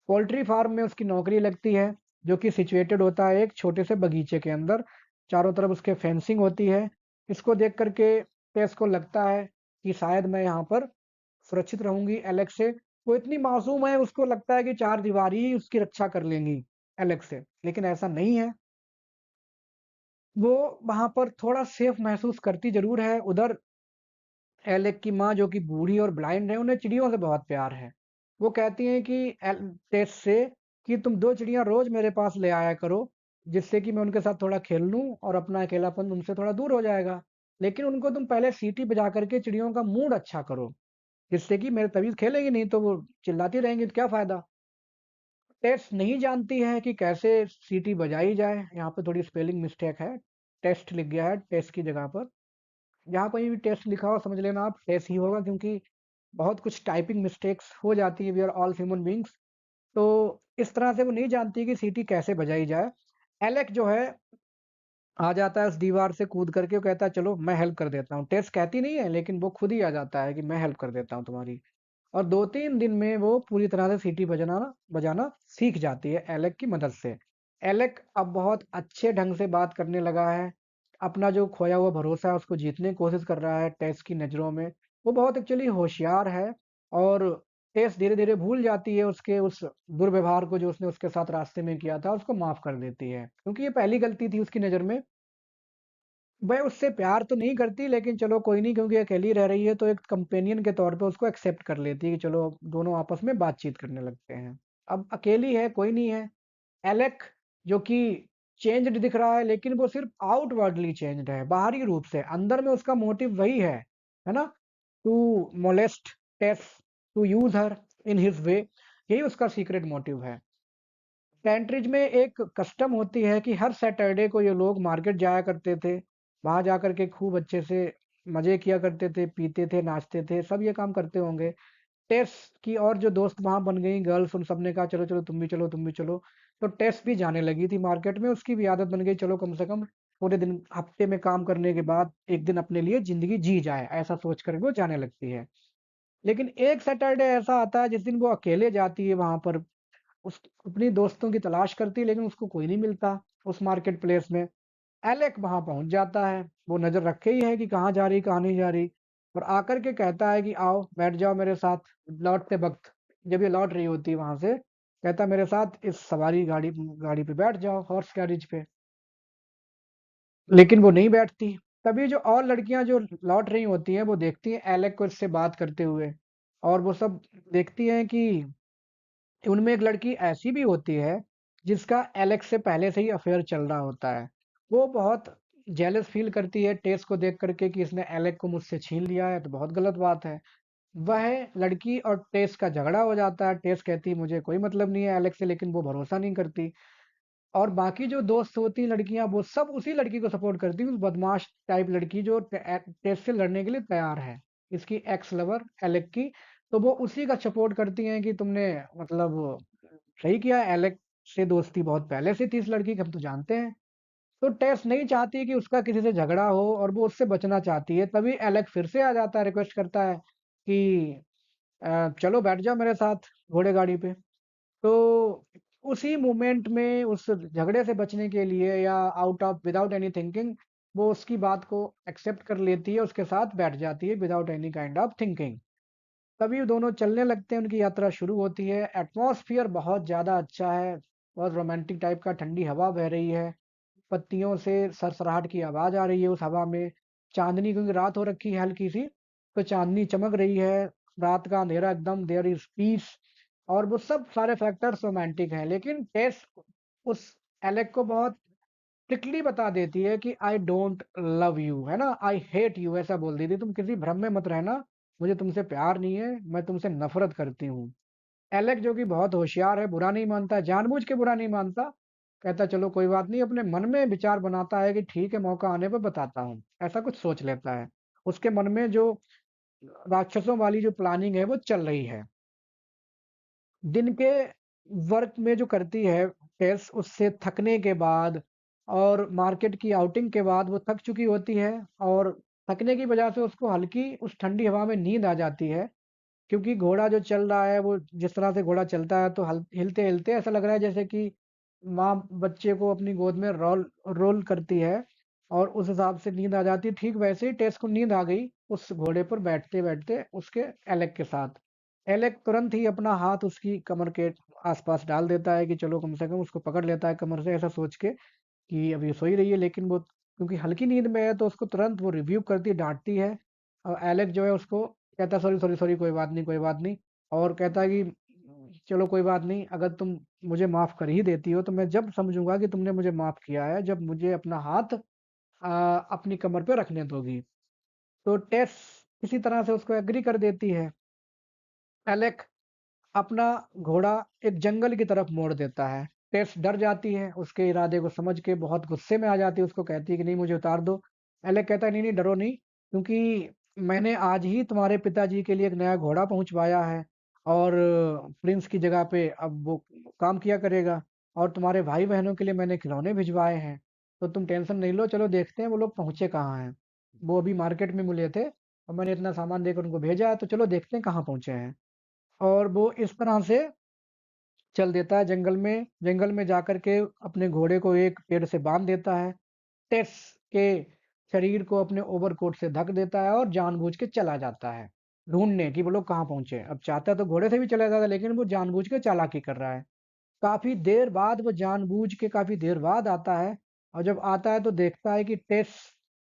पोल्ट्री फार्म में उसकी नौकरी लगती है, जो कि सिचुएटेड होता है एक छोटे से बगीचे के अंदर। चारों तरफ उसके फेंसिंग होती है। इसको देख कर के टेस को लगता है कि शायद मैं यहाँ पर सुरक्षित रहूँगी एलेक्स से। वो इतनी मासूम है, उसको लगता है कि चार दीवारी ही उसकी रक्षा कर लेंगी एलेक्स से, लेकिन ऐसा नहीं है। वो वहाँ पर थोड़ा सेफ महसूस करती ज़रूर है। उधर एलेक की माँ जो कि बूढ़ी और ब्लाइंड है, उन्हें चिड़ियों से बहुत प्यार है। वो कहती हैं कि टेस से कि तुम 2 चिड़िया रोज़ मेरे पास ले आया करो, जिससे कि मैं उनके साथ थोड़ा खेल लूँ और अपना अकेलापन उनसे थोड़ा दूर हो जाएगा। लेकिन उनको तुम पहले सीटी बजा करके चिड़ियों का मूड अच्छा करो, जिससे कि मेरे तभी खेलेंगी, नहीं तो वो चिल्लाती रहेंगी तो क्या फ़ायदा। टेस नहीं जानती है कि कैसे सीटी बजाई जाए। यहाँ पे थोड़ी स्पेलिंग मिस्टेक है, टेस्ट लिख गया है टेस्ट की जगह पर। जहाँ कहीं भी टेस्ट लिखा हो समझ लेना आप टेस्ट ही होगा, क्योंकि बहुत कुछ टाइपिंग मिस्टेक्स हो जाती है, we are all human beings. तो इस तरह से वो नहीं जानती कि सीटी कैसे बजाई जाए। एलेक जो है आ जाता है उस दीवार से कूद करके, वो कहता है चलो मैं हेल्प कर देता हूँ। टेस कहती नहीं है, लेकिन वो खुद ही आ जाता है कि मैं हेल्प कर देता हूँ तुम्हारी। और 2-3 दिन में वो पूरी तरह से सीटी बजाना बजाना सीख जाती है एलेक की मदद से। एलेक अब बहुत अच्छे ढंग से बात करने लगा है। अपना जो खोया हुआ भरोसा है उसको जीतने की कोशिश कर रहा है टेस की नज़रों में। वो बहुत एक्चुअली होशियार है। और टेस धीरे-धीरे भूल जाती है उसके उस दुर्व्यवहार को जो उसने उसके साथ रास्ते में किया था, उसको माफ़ कर देती है। क्योंकि ये पहली गलती थी उसकी नज़र में। वह उससे प्यार तो नहीं करती, लेकिन चलो कोई नहीं, क्योंकि अकेली रह रही है तो एक कंपेनियन के तौर पे उसको एक्सेप्ट कर लेती है कि चलो दोनों आपस में बातचीत करने लगते हैं। अब अकेली है, कोई नहीं है। एलेक जो कि चेंज्ड दिख रहा है, लेकिन वो सिर्फ आउटवर्डली चेंज्ड है, बाहरी रूप से। अंदर में उसका मोटिव वही है ना? To molest Tess, to use her in his way, यही उसका सीक्रेट मोटिव है। कैंट्रिज में एक कस्टम होती है कि हर सैटरडे को ये लोग मार्केट जाया करते थे, वहां जाकर के खूब अच्छे से मजे किया करते थे, पीते थे, नाचते थे, सब ये काम करते होंगे। टेस की और जो दोस्त वहां बन गई गर्ल्स, उन सब ने कहा चलो चलो तुम भी चलो, तुम भी चलो। तो टेस भी जाने लगी थी मार्केट में, उसकी भी आदत बन गई, चलो कम से कम पूरे दिन हफ्ते में काम करने के बाद एक दिन अपने लिए जिंदगी जी जाए, ऐसा सोच कर वो जाने लगती है। लेकिन एक सैटरडे ऐसा आता है जिस दिन वो अकेले जाती है वहां पर, उस अपनी दोस्तों की तलाश करती है, लेकिन उसको कोई नहीं मिलता उस मार्केट प्लेस में। एलेक वहां पहुंच जाता है, वो नजर रखे ही है कि कहाँ जा रही कहाँ नहीं जा रही, और आकर के कहता है कि आओ बैठ जाओ मेरे साथ। लौटते वक्त, जब ये लौट रही होती है वहां से, कहता मेरे साथ इस सवारी गाड़ी गाड़ी पे बैठ जाओ, हॉर्स कैरिज पे। लेकिन वो नहीं बैठती। तभी जो और लड़कियां जो लौट रही होती हैं, वो देखती हैं एलेक को इससे बात करते हुए, और वो सब देखती हैं कि उनमें एक लड़की ऐसी भी होती है जिसका एलेक्स से पहले से ही अफेयर चल रहा होता है। वो बहुत जेलस फील करती है टेस को देख करके कि इसने एलेक को मुझसे छीन लिया है, तो बहुत गलत बात है। वह लड़की और टेस का झगड़ा हो जाता है, टेस कहती है मुझे कोई मतलब नहीं है एलेक्स से, लेकिन वो भरोसा नहीं करती। और बाकी जो दोस्त होती हैं लड़कियां, वो सब उसी लड़की को सपोर्ट करती हैं, उस बदमाश टाइप लड़की जो टेस से लड़ने के लिए तैयार है, इसकी एक्स लवर एलेक की। तो वो उसी का सपोर्ट करती हैं कि तुमने मतलब सही किया, एलेक से दोस्ती बहुत पहले से थी इस लड़की की, हम तो जानते हैं। तो टेस नहीं चाहती कि उसका किसी से झगड़ा हो, और वो उससे बचना चाहती है। तभी एलेक फिर से आ जाता है, रिक्वेस्ट करता है कि चलो बैठ जाओ मेरे साथ घोड़े गाड़ी पे। तो उसी मोमेंट में उस झगड़े से बचने के लिए, या out of without any thinking, वो उसकी बात को एक्सेप्ट कर लेती है, उसके साथ बैठ जाती है without any kind of thinking. तभी वो दोनों चलने लगते हैं, उनकी यात्रा शुरू होती है। एटमॉस्फियर बहुत ज़्यादा अच्छा है, बहुत रोमांटिक टाइप का, ठंडी हवा बह रही है, पत्तियों से सरसराहट की आवाज़ आ रही है उस हवा में। चांदनी, क्योंकि रात हो रखी है हल्की सी, तो चांदनी चमक रही है, रात का अंधेरा एकदम, देयर इज पीस। और वो सब सारे फैक्टर्स रोमांटिक हैं, लेकिन टेस उस एलेक को बहुत स्ट्रिक्टली बता देती है कि आई डोंट लव यू, है ना, आई हेट यू, ऐसा बोल देती, तुम किसी भ्रम में मत रहना, मुझे तुमसे प्यार नहीं है, मैं तुमसे नफरत करती हूँ। एलेक जो कि बहुत होशियार है, बुरा नहीं मानता, जानबूझ के बुरा नहीं मानता, कहता चलो कोई बात नहीं, अपने मन में विचार बनाता है कि ठीक है मौका आने पर बताता हूँ, ऐसा कुछ सोच लेता है। उसके मन में जो राक्षसों वाली जो प्लानिंग है वो चल रही है। दिन के वर्क में जो करती है टेस, उससे थकने के बाद और मार्केट की आउटिंग के बाद वो थक चुकी होती है, और थकने की वजह से उसको हल्की उस ठंडी हवा में नींद आ जाती है। क्योंकि घोड़ा जो चल रहा है, वो जिस तरह से घोड़ा चलता है, तो हिलते हिलते ऐसा लग रहा है जैसे कि माँ बच्चे को अपनी गोद में रोल रोल करती है, और उस हिसाब से नींद आ जाती है। ठीक वैसे ही टेस को नींद आ गई उस घोड़े पर बैठते बैठते उसके एलेक के साथ। एलेक तुरंत ही अपना हाथ उसकी कमर के आसपास डाल देता है कि चलो कम से कम उसको पकड़ लेता है कमर से, ऐसा सोच के कि अभी सो ही रही है। लेकिन वो क्योंकि हल्की नींद में है, तो उसको तुरंत वो रिव्यू करती है, डांटती है। और एलेक जो है उसको कहता है सॉरी सॉरी सॉरी, कोई बात नहीं कोई बात नहीं। और कहता है कि चलो कोई बात नहीं, अगर तुम मुझे माफ कर ही देती हो, तो मैं जब समझूंगा कि तुमने मुझे माफ किया है, जब मुझे अपना हाथ अपनी कमर पे रखने दोगी। तो टेस किसी तरह से उसको एग्री कर देती है। एलेक अपना घोड़ा एक जंगल की तरफ मोड़ देता है। टेस डर जाती है, उसके इरादे को समझ के बहुत गुस्से में आ जाती है, उसको कहती है कि नहीं मुझे उतार दो। एलेक कहता है नहीं नहीं डरो नहीं, क्योंकि मैंने आज ही तुम्हारे पिताजी के लिए एक नया घोड़ा पहुंचवाया है, और प्रिंस की जगह पे अब वो काम किया करेगा, और तुम्हारे भाई बहनों के लिए मैंने खिलौने भिजवाए हैं। तो तुम टेंशन नहीं लो, चलो देखते हैं वो लोग पहुंचे कहाँ हैं। वो अभी मार्केट में मिले थे, और मैंने इतना सामान देकर उनको भेजा है, तो चलो देखते हैं कहाँ पहुंचे हैं। और वो इस तरह से चल देता है जंगल में। जंगल में जाकर के अपने घोड़े को एक पेड़ से बांध देता है, टेस के शरीर को अपने ओवरकोट से ढक देता है, और जानबूझ के चला जाता है ढूंढने कि वो लोग कहाँ पहुंचे। अब चाहता तो घोड़े से भी चला जाता, लेकिन वो जानबूझ के चालाकी कर रहा है। काफी देर बाद वो जानबूझ के काफी देर बाद आता है, और जब आता है तो देखता है कि टेस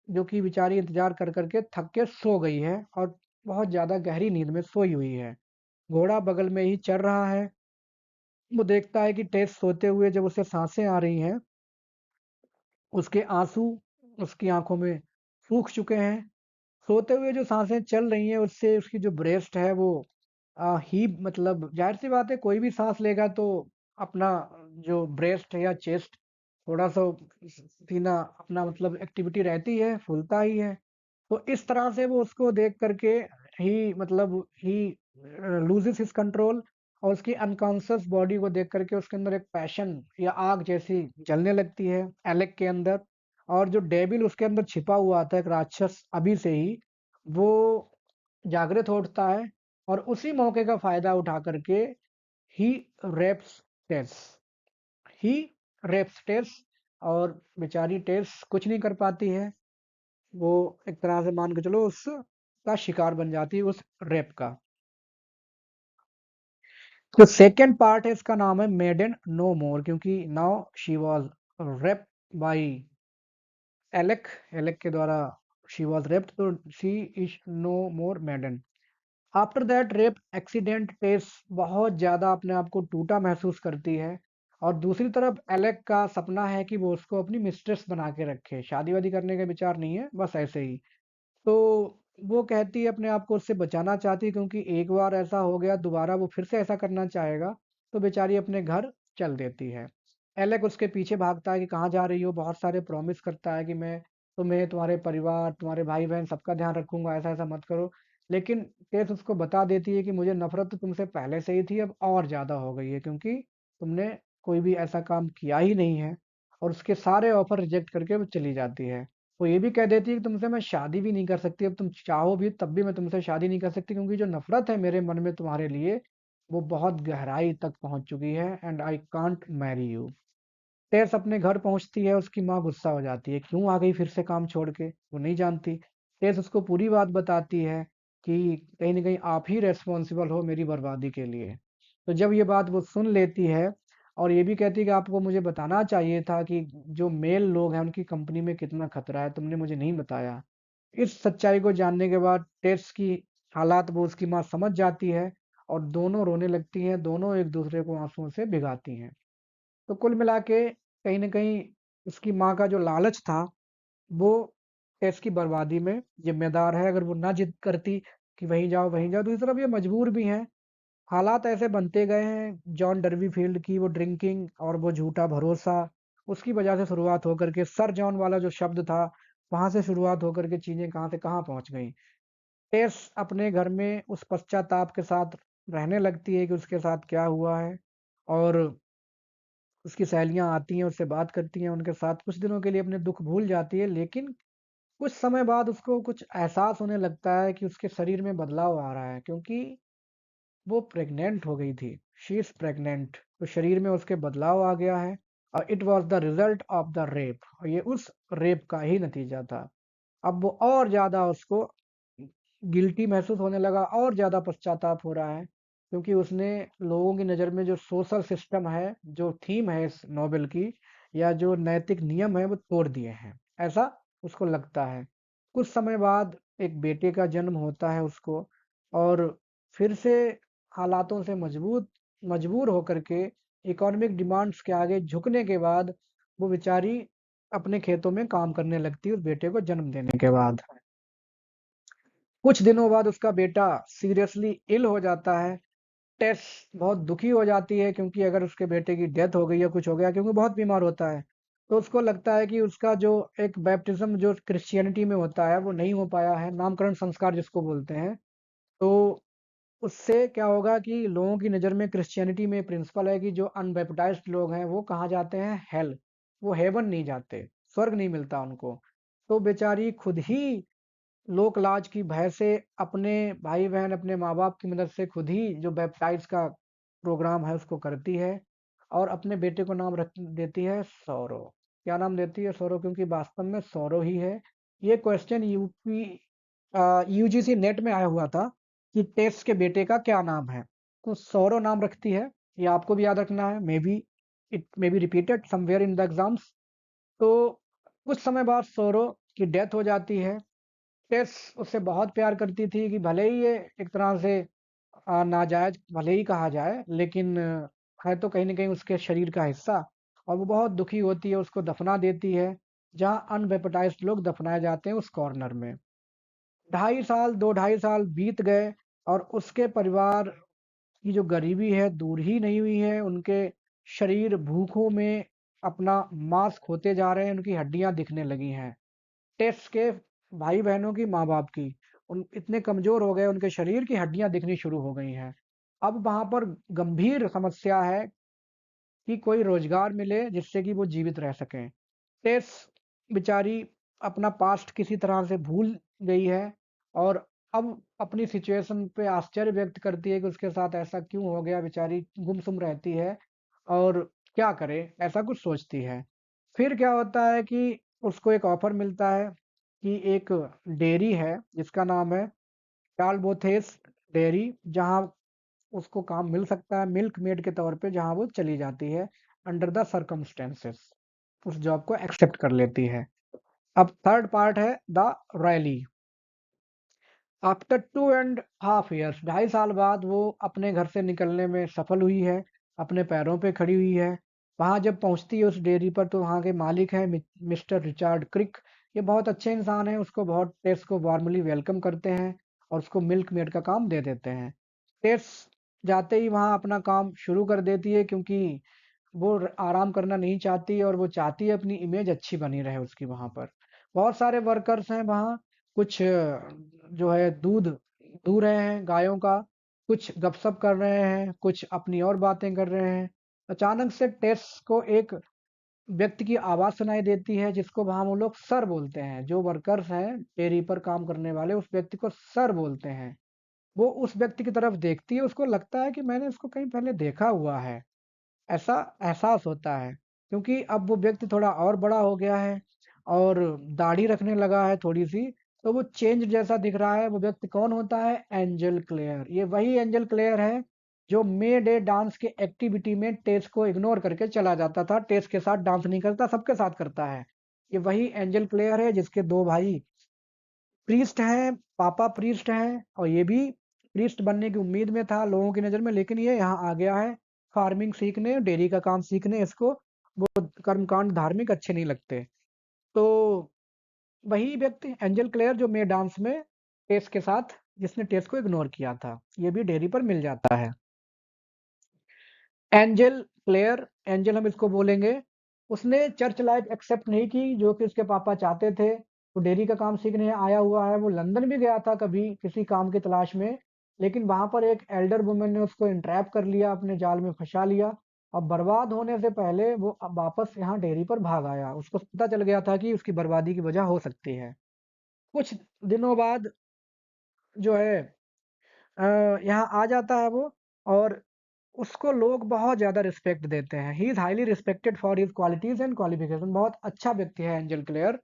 जो कि बेचारी इंतजार कर करके थक के सो गई है, और बहुत ज्यादा गहरी नींद में सोई हुई है। घोड़ा बगल में ही चल रहा है। वो देखता है कि टेस सोते हुए जब उसे सांसें आ रही हैं, उसके आंसू उसकी आंखों में सूख चुके हैं। सोते हुए जो सांसें चल रही हैं उससे उसकी जो ब्रेस्ट है वो ही मतलब जाहिर सी बात है, कोई भी सांस लेगा तो अपना जो ब्रेस्ट है या चेस्ट थोड़ा सा सीना अपना मतलब एक्टिविटी रहती है, फूलता ही है। तो इस तरह से वो उसको देख करके ही मतलब ही लूजेस हिज कंट्रोल, और उसकी अनकॉन्शियस बॉडी को देख करके उसके अंदर एक पैशन या आग जैसी जलने लगती है एलेक के अंदर। और जो डेविल उसके अंदर छिपा हुआ था, एक राक्षस अभी से ही, वो जागृत होता है और उसी मौके का फायदा उठा करके ही रेप्स टेस ही रेप्स टेस। और बेचारी टेस कुछ नहीं कर पाती है। वो एक तरह से मान के चलो उसका शिकार बन जाती है, उस रेप का। जो सेकेंड पार्ट है इसका नाम है मेडन नो मोर, क्योंकि now she was rape by Alec, Alec के द्वारा शी वॉज रेप्ड, तो she is no more maiden. After that rape accident Tess बहुत ज़्यादा अपने आप को टूटा महसूस करती है। और दूसरी तरफ एलेक का सपना है कि वो उसको अपनी मिस्ट्रेस बना के रखे, शादी वादी करने का विचार नहीं है, बस ऐसे ही। तो वो कहती है, अपने आप को उससे बचाना चाहती है, क्योंकि एक बार ऐसा हो गया दोबारा वो फिर से ऐसा करना चाहेगा। तो बेचारी अपने घर चल देती है। एलेक उसके पीछे भागता है कि कहाँ जा रही हो, बहुत सारे प्रॉमिस करता है कि मैं तुम्हें, तुम्हारे परिवार, तुम्हारे भाई बहन सबका ध्यान रखूंगा, ऐसा ऐसा मत करो। लेकिन केस उसको बता देती है कि मुझे नफरत तो तुमसे पहले से ही थी, अब और ज्यादा हो गई है, क्योंकि तुमने कोई भी ऐसा काम किया ही नहीं है। और उसके सारे ऑफर रिजेक्ट करके वो चली जाती है। वो ये भी कह देती है कि तुमसे मैं शादी भी नहीं कर सकती, अब तुम चाहो भी तब भी मैं तुमसे शादी नहीं कर सकती, क्योंकि जो नफरत है मेरे मन में तुम्हारे लिए वो बहुत गहराई तक पहुंच चुकी है, and I can't marry you. Tess अपने घर पहुंचती है, उसकी माँ गुस्सा हो जाती है, क्यों आ गई फिर से काम छोड़ के, वो नहीं जानती। टेस उसको पूरी बात बताती है कि कहीं ना कहीं आप ही रेस्पॉन्सिबल हो मेरी बर्बादी के लिए। तो जब ये बात वो सुन लेती है, और ये भी कहती है कि आपको मुझे बताना चाहिए था कि जो मेल लोग हैं उनकी कंपनी में कितना खतरा है, तुमने मुझे नहीं बताया। इस सच्चाई को जानने के बाद टेस की हालात वो उसकी माँ समझ जाती है, और दोनों रोने लगती हैं, दोनों एक दूसरे को आंसुओं से भिगाती हैं। तो कुल मिला के कहीं न कहीं उसकी माँ का जो लालच था, वो टेस की बर्बादी में ज़िम्मेदार है। अगर वो ना ज़िद करती कि वहीं जाओ, वहीं जाओ, दूसरी तरफ ये मजबूर भी हैं। हालात ऐसे बनते गए हैं, जॉन डर्बीफील्ड की वो ड्रिंकिंग और वो झूठा भरोसा, उसकी वजह से शुरुआत होकर के सर जॉन वाला जो शब्द था, वहाँ से शुरुआत होकर के चीज़ें कहाँ से कहाँ पहुँच गईं। टेस अपने घर में उस पश्चाताप के साथ रहने लगती है कि उसके साथ क्या हुआ है। और उसकी सहेलियाँ आती हैं, उससे बात करती हैं, उनके साथ कुछ दिनों के लिए अपने दुःख भूल जाती है, लेकिन कुछ समय बाद उसको कुछ एहसास होने लगता है कि उसके शरीर में बदलाव आ रहा है, क्योंकि वो प्रेग्नेंट हो गई थी। शी इज़ प्रेग्नेंट, तो शरीर में उसके बदलाव आ गया है। और it was the result of the rape, और ये उस रेप का ही नतीजा था। अब वो और ज़्यादा उसको गिल्टी महसूस होने लगा, और ज़्यादा पश्चाताप हो रहा है, क्योंकि उसने लोगों की नज़र में जो सोशल सिस्टम है, जो थीम है इस नॉवेल की, या जो नैतिक नियम है, वो तोड़ दिए हैं, ऐसा उसको लगता है। कुछ समय बाद एक बेटे का जन्म होता है उसको, और फिर से हालातों से मजबूर होकर के इकोनॉमिक डिमांड्स के आगे झुकने के बाद वो बेचारी अपने खेतों में काम करने लगती है उस बेटे को जन्म देने के बाद। कुछ दिनों बाद उसका बेटा सीरियसली इल हो जाता है। टेस बहुत दुखी हो जाती है, क्योंकि अगर उसके बेटे की डेथ हो गई या कुछ हो गया, क्योंकि बहुत बीमार होता है, तो उसको लगता है कि उसका जो एक बैप्टिज्म जो क्रिश्चियनिटी में होता है वो नहीं हो पाया है, नामकरण संस्कार जिसको बोलते हैं। तो उससे क्या होगा कि लोगों की नज़र में क्रिश्चियनिटी में प्रिंसिपल है कि जो अनबैप्टाइज्ड लोग हैं वो कहाँ जाते हैं, हेल। वो हेवन नहीं जाते, स्वर्ग नहीं मिलता उनको। तो बेचारी खुद ही लोक लाज की भय से अपने भाई बहन, अपने माँ बाप की मदद से खुद ही जो बैप्टाइज का प्रोग्राम है उसको करती है, और अपने बेटे को नाम रख देती है सौरव। क्या नाम देती है, सौरव, क्योंकि वास्तव में सौरव ही है। ये क्वेश्चन यूजीसी नेट में आया हुआ था कि टेस्ट के बेटे का क्या नाम है, तो सौरव नाम रखती है। ये आपको भी याद रखना है, may be it may be repeated somewhere in the exams. तो कुछ समय बाद सौरव की डेथ हो जाती है। टेस उससे बहुत प्यार करती थी, कि भले ही ये एक तरह से नाजायज भले ही कहा जाए, लेकिन है तो कहीं न कहीं उसके शरीर का हिस्सा। और वो बहुत दुखी होती है, उसको दफना देती है। जहाँ अनबैप्टाइज्ड लोग दफनाए जाते हैं उस कॉर्नर में। 2.5 साल बीत गए और उसके परिवार की जो गरीबी है दूर ही नहीं हुई है। उनके शरीर भूखों में अपना मांस खोते जा रहे हैं, उनकी हड्डियां दिखने लगी हैं। टेस के भाई बहनों की, माँ बाप की, उन इतने कमजोर हो गए, उनके शरीर की हड्डियां दिखनी शुरू हो गई हैं। अब वहां पर गंभीर समस्या है कि कोई रोजगार मिले जिससे कि वो जीवित रह सकें। टेस बेचारी अपना पास्ट किसी तरह से भूल गई है और अब अपनी सिचुएशन पे आश्चर्य व्यक्त करती है कि उसके साथ ऐसा क्यों हो गया। बेचारी गुमसुम रहती है और क्या करे, ऐसा कुछ सोचती है। फिर क्या होता है कि उसको एक ऑफर मिलता है कि एक डेयरी है जिसका नाम है टालबोथेस डेयरी, जहाँ उसको काम मिल सकता है मिल्क मेड के तौर पे, जहाँ वो चली जाती है अंडर द सर्कमस्टेंसेस, उस जॉब को एक्सेप्ट कर लेती है। अब थर्ड पार्ट है द रैली। आफ्टर 2.5 years, 2.5 साल बाद वो अपने घर से निकलने में सफल हुई है, अपने पैरों पे खड़ी हुई है। वहां जब पहुंचती है उस डेयरी पर तो वहां के मालिक हैं मिस्टर रिचार्ड क्रिक। ये बहुत अच्छे इंसान हैं, उसको बहुत टेस को वार्मली वेलकम करते हैं और उसको मिल्क मेड का काम दे देते हैं। टेस जाते ही वहां अपना काम शुरू कर देती है क्योंकि वो आराम करना नहीं चाहती और वो चाहती है अपनी इमेज अच्छी बनी रहे उसकी वहां पर। बहुत सारे वर्कर्स हैं वहाँ, कुछ जो है दूध दूह रहे हैं गायों का, कुछ गपशप कर रहे हैं, कुछ अपनी और बातें कर रहे हैं। अचानक से टेस को एक व्यक्ति की आवाज सुनाई देती है जिसको वहां वो लोग सर बोलते हैं। जो वर्कर्स हैं डेयरी पर काम करने वाले, उस व्यक्ति को सर बोलते हैं। वो उस व्यक्ति की तरफ देखती है, उसको लगता है कि मैंने इसको कहीं पहले देखा हुआ है, ऐसा एहसास होता है। क्योंकि अब वो व्यक्ति थोड़ा और बड़ा हो गया है और दाढ़ी रखने लगा है थोड़ी सी, तो वो चेंज जैसा दिख रहा है। वो व्यक्ति कौन होता है? Angel Clare. ये वही एंजल क्लेयर है जो मे डे डांस के एक्टिविटी में टेस को इग्नोर करके चला जाता था। टेस के साथ डांस नहीं करता, सबके साथ करता है। ये वही एंजल क्लेयर है जिसके दो भाई प्रीस्ट हैं, पापा प्रीस्ट हैं, और ये भी प्रीस्ट बनने की उम्मीद में था लोगों की नज़र में, लेकिन ये यहाँ आ गया है फार्मिंग सीखने, डेयरी का काम सीखने। इसको वो कर्मकांड धार्मिक अच्छे नहीं लगते। तो वही व्यक्ति एंजल क्लेयर जो मे डांस में टेस के साथ, जिसने टेस को इग्नोर किया था, ये भी डेयरी पर मिल जाता है। एंजल क्लेयर, एंजल हम इसको बोलेंगे, उसने चर्च लाइफ एक्सेप्ट नहीं की जो कि उसके पापा चाहते थे। वो डेयरी का काम सीखने आया हुआ है। वो लंदन भी गया था कभी किसी काम की तलाश में, लेकिन वहां पर एक एल्डर वुमन ने उसको इंट्रैप कर लिया, अपने जाल में फंसा लिया और बर्बाद होने से पहले वो अब वापस यहाँ डेयरी पर भाग आया। उसको पता चल गया था कि उसकी बर्बादी की वजह हो सकती है। कुछ दिनों बाद जो है अ, यहाँ आ जाता है वो, और उसको लोग बहुत ज़्यादा रिस्पेक्ट देते हैं। He is highly respected for his qualities and qualification. बहुत अच्छा व्यक्ति है एंजल क्लेयर।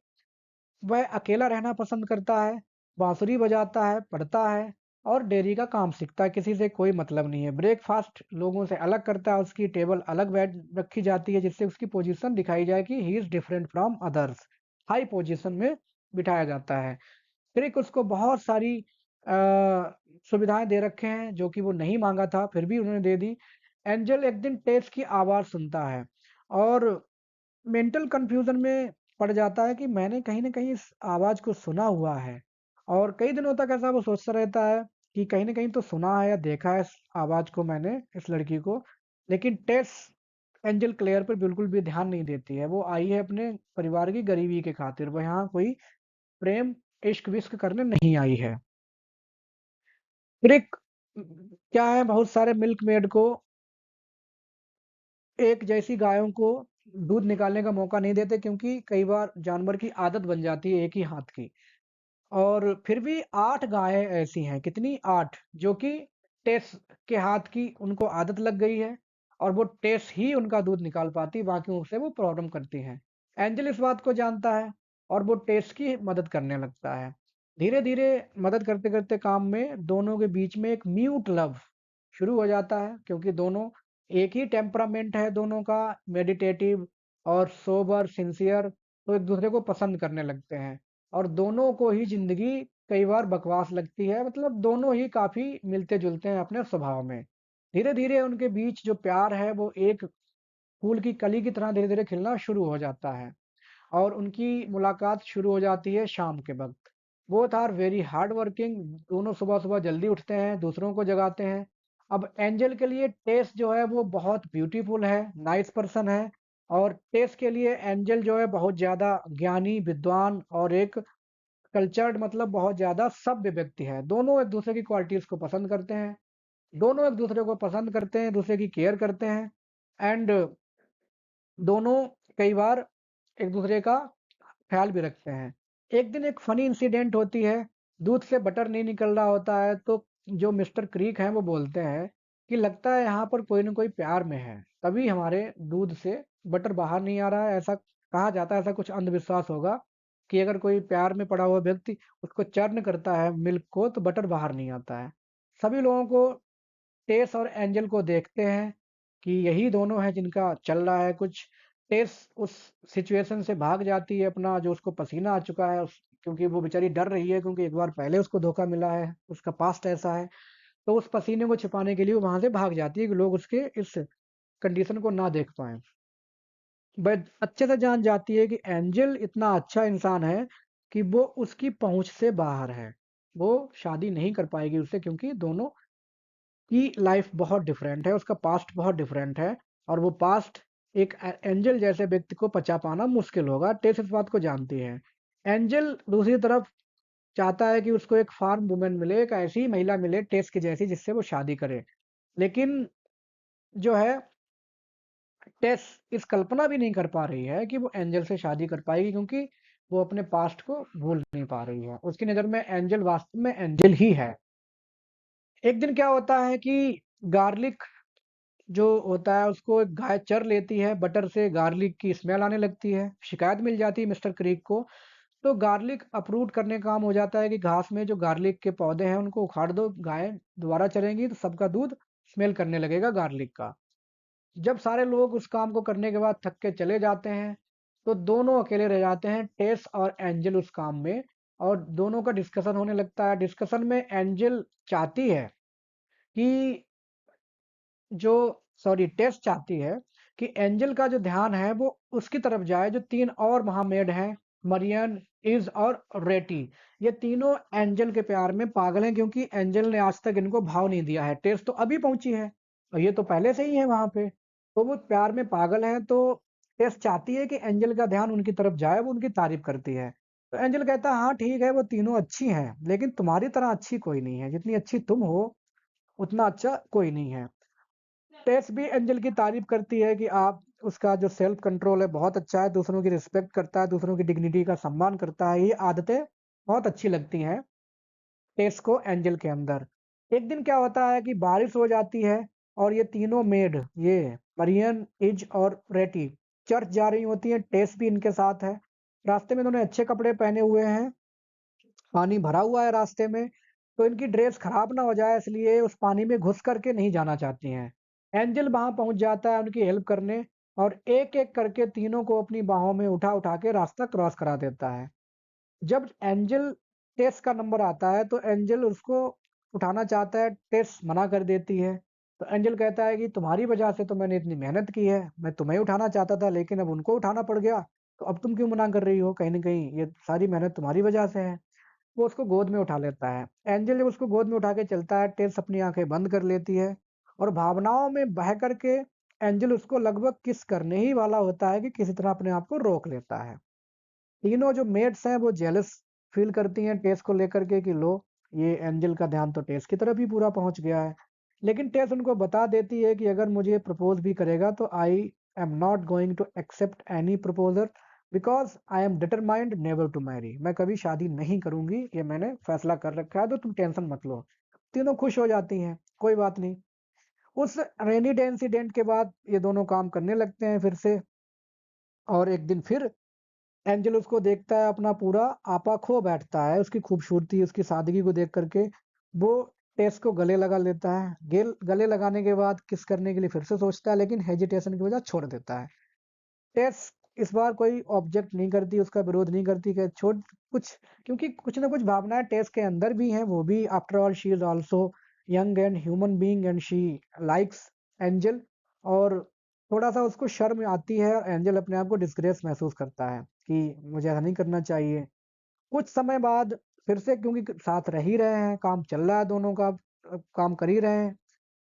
वह अकेला रहना पसंद करता है, बांसुरी बजाता है, पढ़ता है और डेयरी का काम सीखता है। किसी से कोई मतलब नहीं है। ब्रेकफास्ट लोगों से अलग करता है, उसकी टेबल अलग बैठ रखी जाती है जिससे उसकी पोजीशन दिखाई जाए कि he is different from others. High position में बिठाया जाता है। क्रिक उसको बहुत सारी सुविधाएं दे रखे हैं जो कि वो नहीं मांगा था, फिर भी उन्होंने दे दी। एंजल एक दिन टेस की आवाज़ सुनता है और मेंटल कंफ्यूजन में पड़ जाता है कि मैंने कहीं न कहीं इस आवाज़ को सुना हुआ है। और कई दिनों तक ऐसा वो सोचता रहता है कि कहीं न कहीं तो सुना है या देखा है इस आवाज़ को मैंने, इस लड़की को। लेकिन टेस एंजल क्लेयर पर बिल्कुल भी ध्यान नहीं देती है। वो आई है अपने परिवार की गरीबी के खातिर। वो यहाँ कोई प्रेम, इश्क-विश्क करने नहीं आई है। क्रिक क्या है, बहुत सारे मिल्कमेड को एक जैसी गायों को दूध निकालने का मौका नहीं देते क्योंकि कई बार जानवर की आदत बन जाती है एक ही हाथ की। और फिर भी 8 गायें ऐसी हैं, कितनी? 8, जो कि टेस के हाथ की उनको आदत लग गई है और वो टेस ही उनका दूध निकाल पाती, बाकियों से वो प्रॉब्लम करती हैं। एंजल इस बात को जानता है और वो टेस की मदद करने लगता है। धीरे-धीरे मदद करते-करते काम में दोनों के बीच में एक म्यूट लव शुरू हो जाता है क्योंकि दोनों एक ही टेम्परामेंट है दोनों का, मेडिटेटिव और सोबर, सिंसियर, तो एक-दूसरे को पसंद करने लगते हैं। और दोनों को ही ज़िंदगी कई बार बकवास लगती है, मतलब दोनों ही काफ़ी मिलते-जुलते हैं अपने स्वभाव में। धीरे-धीरे उनके बीच जो प्यार है वो एक फूल की कली की तरह धीरे-धीरे खिलना शुरू हो जाता है। और उनकी मुलाकात शुरू हो जाती है शाम के वक़्त। Both are very hard working, दोनों सुबह-सुबह जल्दी उठते हैं, दूसरों को जगाते हैं। अब एंजल के लिए टेस जो है वो बहुत ब्यूटीफुल है, नाइस पर्सन है और टेस के लिए एंजल जो है बहुत ज़्यादा ज्ञानी, विद्वान और एक कल्चर्ड मतलब बहुत ज़्यादा सभ्य व्यक्ति है। दोनों एक-दूसरे की क्वालिटीज़ को पसंद करते हैं। दोनों एक-दूसरे को पसंद करते हैं, दूसरे की केयर करते हैं एंड दोनों कई बार एक-दूसरे का ख़्याल भी रखते हैं। एक दिन एक फ़नी इंसिडेंट होती है, दूध से बटर नहीं निकल रहा होता है, तो जो मिस्टर क्रीक हैं वो बोलते हैं कि लगता है यहाँ पर कोई न कोई प्यार में है, तभी हमारे दूध से बटर बाहर नहीं आ रहा है। ऐसा कहा जाता है, ऐसा कुछ अंधविश्वास होगा कि अगर कोई प्यार में पड़ा हुआ व्यक्ति उसको चर्न करता है मिल्क को, तो बटर बाहर नहीं आता है। सभी लोगों को टेस और एंजल को देखते हैं कि यही दोनों हैं जिनका चल रहा है कुछ। टेस उस सिचुएशन से भाग जाती है अपना जो उसको पसीना आ चुका है उस क्योंकि वो बेचारी डर रही है क्योंकि एक बार पहले उसको धोखा मिला है, उसका पास्ट ऐसा है। तो उस पसीने को छिपाने के लिए वो वहाँ से भाग जाती है कि लोग उसके इस कंडीशन को ना देख पाएँ। बट अच्छे से जान जाती है कि एंजल इतना अच्छा इंसान है कि वो उसकी पहुँच से बाहर है। वो शादी नहीं कर पाएगी उससे क्योंकि दोनों की लाइफ बहुत डिफरेंट है, उसका पास्ट बहुत डिफरेंट है और वो पास्ट एक एंजल जैसे व्यक्ति को पचा पाना मुश्किल होगा। टेस इस बात को जानती है। एंजल दूसरी तरफ चाहता है कि उसको एक फार्म वुमन मिले, एक ऐसी महिला मिले टेस की जैसी जिससे वो शादी करे। लेकिन जो है टेस इस कल्पना भी नहीं कर पा रही है कि वो एंजल से शादी कर पाएगी क्योंकि वो अपने पास्ट को भूल नहीं पा रही है। उसकी नज़र में एंजल वास्तव में एंजल ही है। एक दिन क्या होता है कि गार्लिक जो होता है उसको एक गाय चर लेती है, बटर से गार्लिक की स्मेल आने लगती है, शिकायत मिल जाती है मिस्टर क्रीक को, तो गार्लिक अप्रूव करने का काम हो जाता है कि घास में जो गार्लिक के पौधे हैं उनको उखाड़ दो, गाय दोबारा चरेंगी तो सबका दूध स्मेल करने लगेगा गार्लिक का। जब सारे लोग उस काम को करने के बाद थक के चले जाते हैं, तो दोनों अकेले रह जाते हैं, टेस और एंजल उस काम में और दोनों का डिस्कशन होने लगता है। डिस्कशन में एंजल चाहती है कि जो सॉरी टेस चाहती है कि एंजल का जो ध्यान है वो उसकी तरफ जाए जो 3 और महामेड हैं, मरियन, इज़ और रेटी। ये तीनों एंजल के प्यार में पागल हैं क्योंकि एंजल ने आज तक इनको भाव नहीं दिया है। टेस तो अभी पहुँची है और ये तो पहले से ही है वहाँ पे। तो वो प्यार में पागल हैं तो टेस चाहती है कि एंजल का ध्यान उनकी तरफ जाए, वो उनकी तारीफ़ करती है। तो एंजल कहता है, "हाँ, ठीक है, वो तीनों अच्छी हैं, लेकिन तुम्हारी तरह अच्छी कोई नहीं है। जितनी अच्छी तुम हो, उतना अच्छा कोई नहीं है।" टेस भी एंजल की तारीफ करती है कि आप उसका जो सेल्फ कंट्रोल है बहुत अच्छा है, दूसरों की रिस्पेक्ट करता है, दूसरों की डिग्निटी का सम्मान करता है। ये आदतें बहुत अच्छी लगती हैं टेस को एंजल के अंदर। एक दिन क्या होता है कि बारिश हो जाती है और ये तीनों मेड ये मरियन, इज और रेटी चर्च जा रही होती हैं, टेस भी इनके साथ है। रास्ते में इन्होंने अच्छे कपड़े पहने हुए हैं, पानी भरा हुआ है रास्ते में, तो इनकी ड्रेस खराब ना हो जाए इसलिए उस पानी में घुस करके नहीं जाना चाहती हैं। एंजल वहाँ पहुँच जाता है उनकी हेल्प करने और एक-एक करके तीनों को अपनी बाहों में उठा-उठा के रास्ता क्रॉस करा देता है। जब एंजल टेस का नंबर आता है तो एंजल उसको उठाना चाहता है, टेस मना कर देती है। तो एंजल कहता है कि तुम्हारी वजह से तो मैंने इतनी मेहनत की है, मैं तुम्हें उठाना चाहता था लेकिन अब उनको उठाना पड़ गया, तो अब तुम क्यों मना कर रही हो? कहीं न कहीं ये सारी मेहनत तुम्हारी वजह से है। वो उसको गोद में उठा लेता है। एंजल जब उसको गोद में उठा के चलता है, टेस अपनी आँखें बंद कर लेती है और भावनाओं में बह कर के एंजल उसको लगभग किस करने ही वाला होता है कि किसी तरह अपने आप को रोक लेता है। तीनों जो मेट्स हैं वो जेलस फ़ील करती हैं टेस को लेकर के कि लो, ये एंजल का ध्यान तो टेस की तरफ ही पूरा पहुँच गया है। लेकिन टेस उनको बता देती है कि अगर मुझे प्रपोज़ भी करेगा तो I am not going to accept any proposal because I am determined never to marry. मैं कभी शादी नहीं करूँगी, ये मैंने फ़ैसला कर रखा है तो तुम टेंशन मत लो। तीनों खुश हो जाती हैं, कोई बात नहीं। उस रेनी डे इंसिडेंट के बाद ये दोनों काम करने लगते हैं फिर से और एक दिन फिर एंजेल उसको देखता है, अपना पूरा आपा खो बैठता है, उसकी खूबसूरती, उसकी सादगी को देख कर के। वो टेस को गले लगा लेता है। गले लगाने के बाद किस करने के लिए फिर से सोचता है, लेकिन हेजिटेशन की वजह छोड़ देता है। टेस इस बार कोई ऑब्जेक्ट नहीं करती, उसका विरोध नहीं करती कि छोड़ कुछ क्योंकि कुछ ना कुछ भावनाएँ टेस के अंदर भी हैं, वो भी after all she is also young and human being and she likes angel और थोड़ा सा उसको शर्म आती है और एंजल अपने आप को डिस्ग्रेस महसूस करता है कि मुझे ऐसा नहीं करना चाहिए। कुछ समय बाद फिर से, क्योंकि साथ रह ही रहे हैं, काम चल रहा है दोनों का, काम कर ही रहे हैं,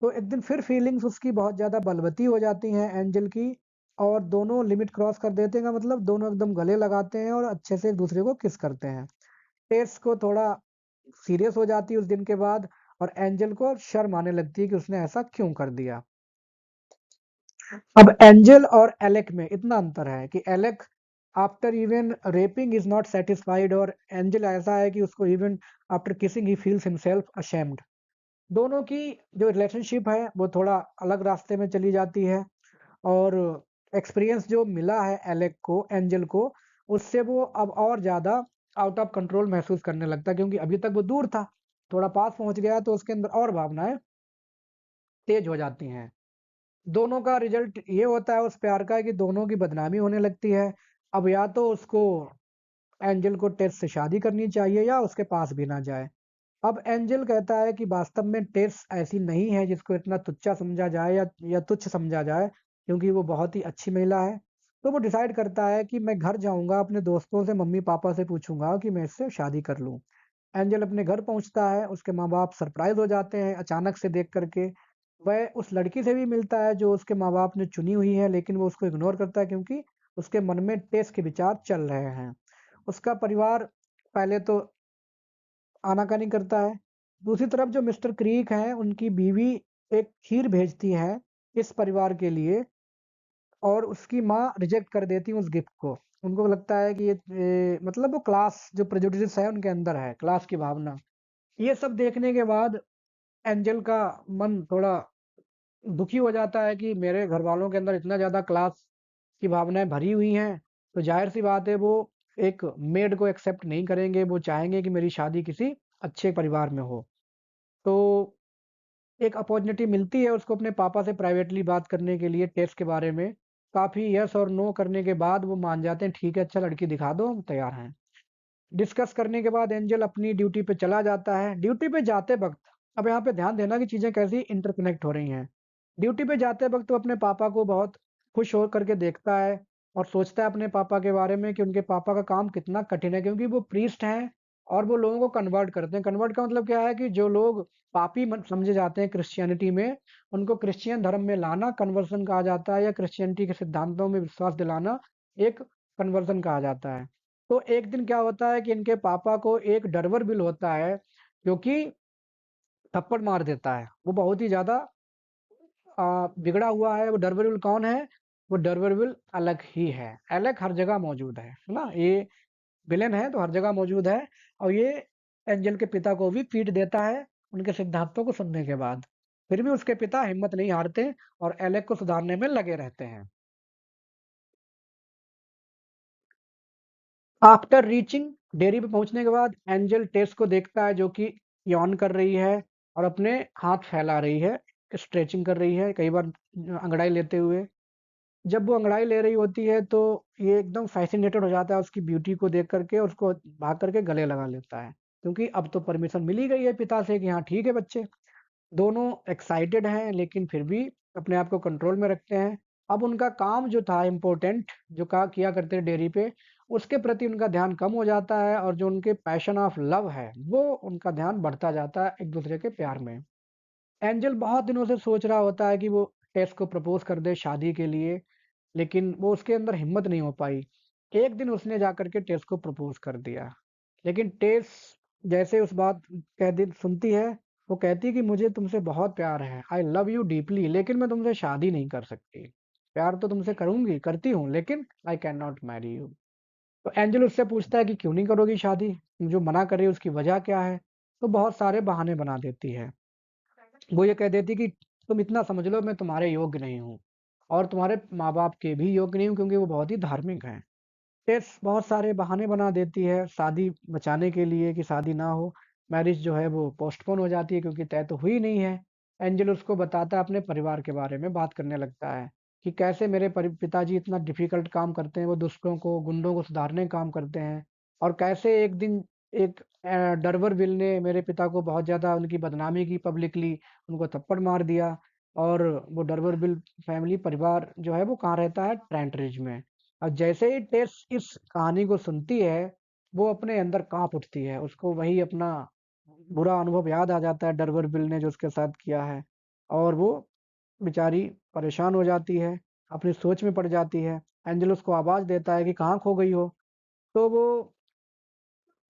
तो एक दिन फिर फीलिंग्स उसकी बहुत ज़्यादा बलवती हो जाती हैं एंजल की, और दोनों लिमिट क्रॉस कर देते हैं, का मतलब दोनों एकदम गले लगाते हैं और अच्छे से एक दूसरे को किस करते हैं। टेस को थोड़ा सीरियस हो जाती है उस दिन के बाद, और एंजल को शर्म आने लगती है कि उसने ऐसा क्यों कर दिया। अब एंजल और एलेक में इतना अंतर है कि Alec after even raping is not satisfied, और एंजल ऐसा है कि उसको even after kissing he feels himself ashamed. दोनों की जो रिलेशनशिप है वो थोड़ा अलग रास्ते में चली जाती है, और एक्सपीरियंस जो मिला है एलेक को एंजल को, उससे वो अब और ज़्यादा आउट ऑफ कंट्रोल महसूस करने लगता है, क्योंकि अभी तक वो दूर था, थोड़ा पास पहुंच गया तो उसके अंदर और भावनाएं तेज हो जाती हैं। दोनों का रिजल्ट ये होता है उस प्यार का कि दोनों की बदनामी होने लगती है। अब या तो उसको एंजल को टेस से शादी करनी चाहिए या उसके पास भी ना जाए। अब एंजल कहता है कि वास्तव में टेस ऐसी नहीं है जिसको इतना तुच्चा समझा जाए या तुच्छ समझा जाए, क्योंकि वो बहुत ही अच्छी महिला है। तो वो डिसाइड करता है कि मैं घर जाऊंगा, अपने दोस्तों से, मम्मी पापा से पूछूंगा कि मैं इससे शादी कर लूं। एंजल अपने घर पहुंचता है, उसके माँ बाप सरप्राइज हो जाते हैं अचानक से देख करके। वह उस लड़की से भी मिलता है जो उसके माँ बाप ने चुनी हुई है, लेकिन वो उसको इग्नोर करता है क्योंकि उसके मन में टेस के विचार चल रहे हैं। उसका परिवार पहले तो आनाकानी करता है। दूसरी तरफ जो मिस्टर क्रीक हैं, उनकी बीवी एक खीर भेजती है इस परिवार के लिए, और उसकी माँ रिजेक्ट कर देती है उस गिफ्ट को। उनको लगता है कि मतलब वो क्लास जो प्रेजुडिस है उनके अंदर है, क्लास की भावना। ये सब देखने के बाद एंजल का मन थोड़ा दुखी हो जाता है कि मेरे घर वालों के अंदर इतना ज़्यादा क्लास की भावनाएं भरी हुई हैं, तो जाहिर सी बात है वो एक मेड को एक्सेप्ट नहीं करेंगे, वो चाहेंगे कि मेरी शादी किसी अच्छे परिवार में हो। तो एक अपॉर्चुनिटी मिलती है उसको अपने पापा से प्राइवेटली बात करने के लिए टेस्ट के बारे में। काफ़ी यस और नो करने के बाद वो मान जाते हैं, ठीक है अच्छा लड़की दिखा दो, हम तैयार हैं। डिस्कस करने के बाद एंजल अपनी ड्यूटी पे चला जाता है। ड्यूटी पे जाते वक्त, अब यहाँ पे ध्यान देना कि चीज़ें कैसी इंटरकनेक्ट हो रही हैं। ड्यूटी पे जाते वक्त वो अपने पापा को बहुत खुश हो करके देखता है, और सोचता है अपने पापा के बारे में कि उनके पापा का काम कितना कठिन है, क्योंकि वो प्रीस्ट हैं और वो लोगों को कन्वर्ट करते हैं। कन्वर्ट का मतलब क्या है कि जो लोग पापी समझे जाते हैं क्रिश्चियनिटी में, उनको क्रिश्चियन धर्म में लाना कन्वर्सन कहा जाता है, या क्रिश्चियनिटी के सिद्धांतों में विश्वास दिलाना एक कन्वर्सन कहा जाता है। तो एक दिन क्या होता है कि इनके पापा को एक डरवर बिल होता है, जो कि थप्पड़ मार देता है। वो बहुत ही ज़्यादा बिगड़ा हुआ है। वो डरवर बिल कौन है? वो डरवर बिल अलग ही है। अलग हर जगह मौजूद है ना? ये विलेन है तो हर जगह मौजूद है, और ये एंजल के पिता को भी पीट देता है उनके सिद्धांतों को सुनने के बाद। फिर भी उसके पिता हिम्मत नहीं हारते और एलेक को सुधारने में लगे रहते हैं। आफ्टर रीचिंग, डेयरी पे पहुंचने के बाद एंजल टेस को देखता है जो कि यॉन कर रही है और अपने हाथ फैला रही है, स्ट्रेचिंग कर रही है कई बार अंगड़ाई लेते हुए। जब वो अंगड़ाई ले रही होती है तो ये एकदम फैसिनेटेड हो जाता है उसकी ब्यूटी को देख करके, और उसको भाग करके गले लगा लेता है, क्योंकि अब तो परमिशन मिली गई है पिता से कि हाँ ठीक है बच्चे। दोनों एक्साइटेड हैं लेकिन फिर भी अपने आप को कंट्रोल में रखते हैं। अब उनका काम जो था इम्पोर्टेंट, जो का किया करते हैं डेयरी पे, उसके प्रति उनका ध्यान कम हो जाता है, और जो उनके पैशन ऑफ लव है वो उनका ध्यान बढ़ता जाता है एक दूसरे के प्यार में। एंजल बहुत दिनों से सोच रहा होता है कि वो टेस को प्रपोज कर दे शादी के लिए, लेकिन वो उसके अंदर हिम्मत नहीं हो पाई। एक दिन उसने जाकर के टेस को प्रपोज कर दिया, लेकिन टेस जैसे उस बात कह दी सुनती है, वो कहती है कि मुझे तुमसे बहुत प्यार है, आई लव यू डीपली, लेकिन मैं तुमसे शादी नहीं कर सकती। प्यार तो तुमसे करूंगी, करती हूँ, लेकिन I can not marry you. तो एंजल उससे पूछता है कि क्यों नहीं करोगी शादी, जो मना कर रही है उसकी वजह क्या है। तो बहुत सारे बहाने बना देती है। वो ये कह देती कि तुम इतना समझ लो मैं तुम्हारे योग्य नहीं हूँ, और तुम्हारे माँ बाप के भी योग्य नहीं हूँ, क्योंकि वो बहुत ही धार्मिक हैं। टेस बहुत सारे बहाने बना देती है शादी बचाने के लिए कि शादी ना हो। मैरिज जो है वो पोस्टपोन हो जाती है क्योंकि तय तो हुई नहीं है। एंजल उसको बताता है अपने परिवार के बारे में, बात करने लगता है कि कैसे मेरे पिताजी इतना डिफिकल्ट काम करते हैं, वो दुष्टों को गुंडों को सुधारने का काम करते हैं, और कैसे एक दिन एक डरवर विल ने मेरे पिता को बहुत ज़्यादा उनकी बदनामी की पब्लिकली, उनको थप्पड़ मार दिया। और वो डर्वरविल फैमिली परिवार जो है वो कहाँ रहता है, ट्रेंट रिज में। अब जैसे ही टेस इस कहानी को सुनती है, वो अपने अंदर कांप उठती है, उसको वही अपना बुरा अनुभव याद आ जाता है डर्वरविल ने जो उसके साथ किया है, और वो बेचारी परेशान हो जाती है, अपनी सोच में पड़ जाती है। एंजल उसको आवाज देता है कि कहाँ खो गई हो। तो वो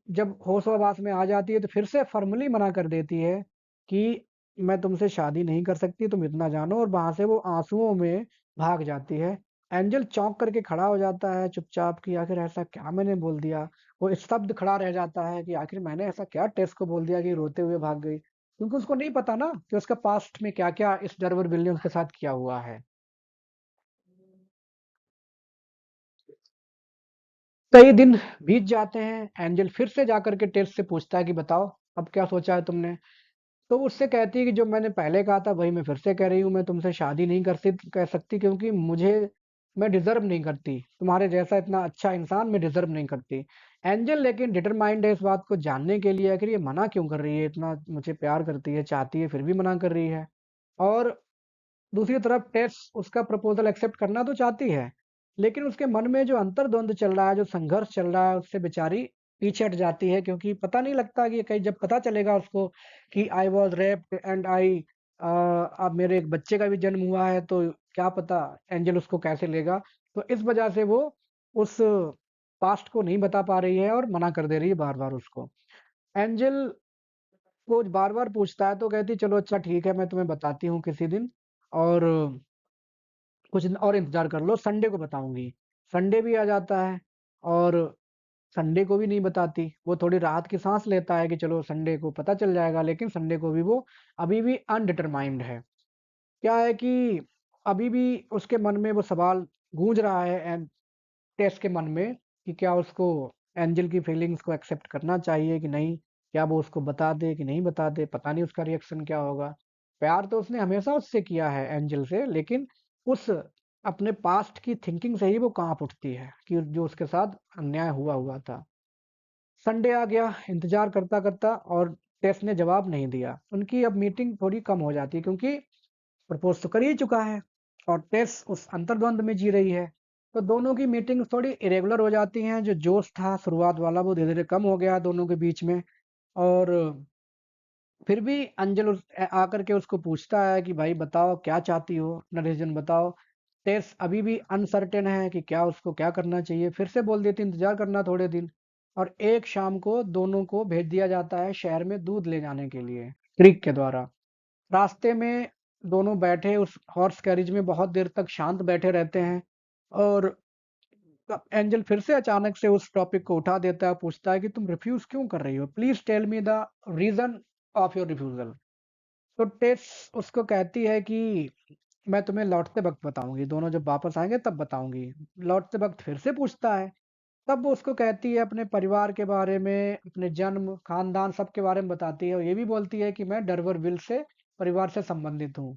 जब होश-आवास में आ जाती है तो फिर से फ़ॉर्मली मना कर देती है कि मैं तुमसे शादी नहीं कर सकती, तुम इतना जानो, और वहाँ से वो आँसुओं में भाग जाती है। एंजल चौंक करके खड़ा हो जाता है चुपचाप कि आखिर ऐसा क्या मैंने बोल दिया? वो स्तब्ध खड़ा रह जाता है कि आखिर मैंने ऐसा क्या टेस को बोल दिया कि रोते हुए भाग गई? क्योंकि उसको नहीं पता ना कि उसका पास्ट में क्या-क्या इस डर्वरविल ने उसके साथ किया हुआ है। कई दिन बीत जाते हैं, एंजल फिर से जाकर के टेस से पूछता है कि बताओ, अब क्या सोचा है तुमने? तो वो उससे कहती है कि जो मैंने पहले कहा था वही मैं फिर से कह रही हूँ, मैं तुमसे शादी नहीं कर सकती, क्योंकि मुझे मैं डिजर्व नहीं करती तुम्हारे जैसा इतना अच्छा इंसान, मैं डिजर्व नहीं करती। एंजल लेकिन डिटरमाइंड है इस बात को जानने के लिए, आखिर ये मना क्यों कर रही है, इतना मुझे प्यार करती है, चाहती है, फिर भी मना कर रही है। और दूसरी तरफ टेस उसका प्रपोजल एक्सेप्ट करना तो चाहती है, लेकिन उसके मन में जो अंतर्द्वंद चल रहा है, जो संघर्ष चल रहा है, उससे बेचारी पीछे हट जाती है, क्योंकि पता नहीं लगता कि कहीं जब पता चलेगा उसको कि I was raped and I, अब मेरे एक बच्चे का भी जन्म हुआ है, तो क्या पता एंजल उसको कैसे लेगा। तो इस वजह से वो उस पास्ट को नहीं बता पा रही है और मना कर दे रही है बार बार उसको। एंजल वो बार बार पूछता है तो कहती है, चलो अच्छा ठीक है, मैं तुम्हें बताती हूँ किसी दिन, और कुछ दिन और इंतजार कर लो, संडे को बताऊंगी। संडे भी आ जाता है, और संडे को भी नहीं बताती। वो थोड़ी राहत की सांस लेता है कि चलो संडे को पता चल जाएगा, लेकिन संडे को भी वो अभी भी अनडिटरमाइंड है। क्या है कि अभी भी उसके मन में वो सवाल गूंज रहा है, टेस के मन में, कि क्या उसको एंजल की फीलिंग्स को एक्सेप्ट करना चाहिए कि नहीं, क्या वो उसको बता दे कि नहीं बता दे, पता नहीं उसका रिएक्शन क्या होगा। प्यार तो उसने हमेशा उससे किया है, एंजल से, लेकिन उस अपने पास्ट की थिंकिंग से ही वो कांप उठती है कि जो उसके साथ अन्याय हुआ हुआ था। संडे आ गया, इंतजार करता करता, और टेस ने जवाब नहीं दिया। उनकी अब मीटिंग थोड़ी कम हो जाती है, क्योंकि प्रपोज तो कर ही चुका है, और टेस उस अंतर्द्वंद में जी रही है। तो दोनों की मीटिंग थोड़ी इरेगुलर हो जाती हैं, जो जोश था शुरुआत वाला वो धीरे धीरे कम हो गया दोनों के बीच में। और फिर भी अंजल आकर के उसको पूछता है कि भाई बताओ क्या चाहती हो, अपना रीजन बताओ। टेस अभी भी अनसर्टेन है कि क्या उसको क्या करना चाहिए, फिर से बोल देती इंतजार करना थोड़े दिन। और एक शाम को दोनों को भेज दिया जाता है शहर में दूध ले जाने के लिए, क्रिक के द्वारा। रास्ते में दोनों बैठे उस हॉर्स कैरिज में बहुत देर तक शांत बैठे रहते हैं, और एंजल फिर से अचानक से उस टॉपिक को उठा देता है, पूछता है कि तुम रिफ्यूज क्यों कर रही हो, please tell me the reason of your refusal. तो टेस उसको कहती है कि मैं तुम्हें लौटते वक्त बताऊंगी, दोनों जब वापस आएंगे तब बताऊंगी। लौटते वक्त फिर से पूछता है, तब वो उसको कहती है अपने परिवार के बारे में, अपने जन्म खानदान सब के बारे में बताती है, और ये भी बोलती है कि मैं डर्वरविल से परिवार से संबंधित हूँ।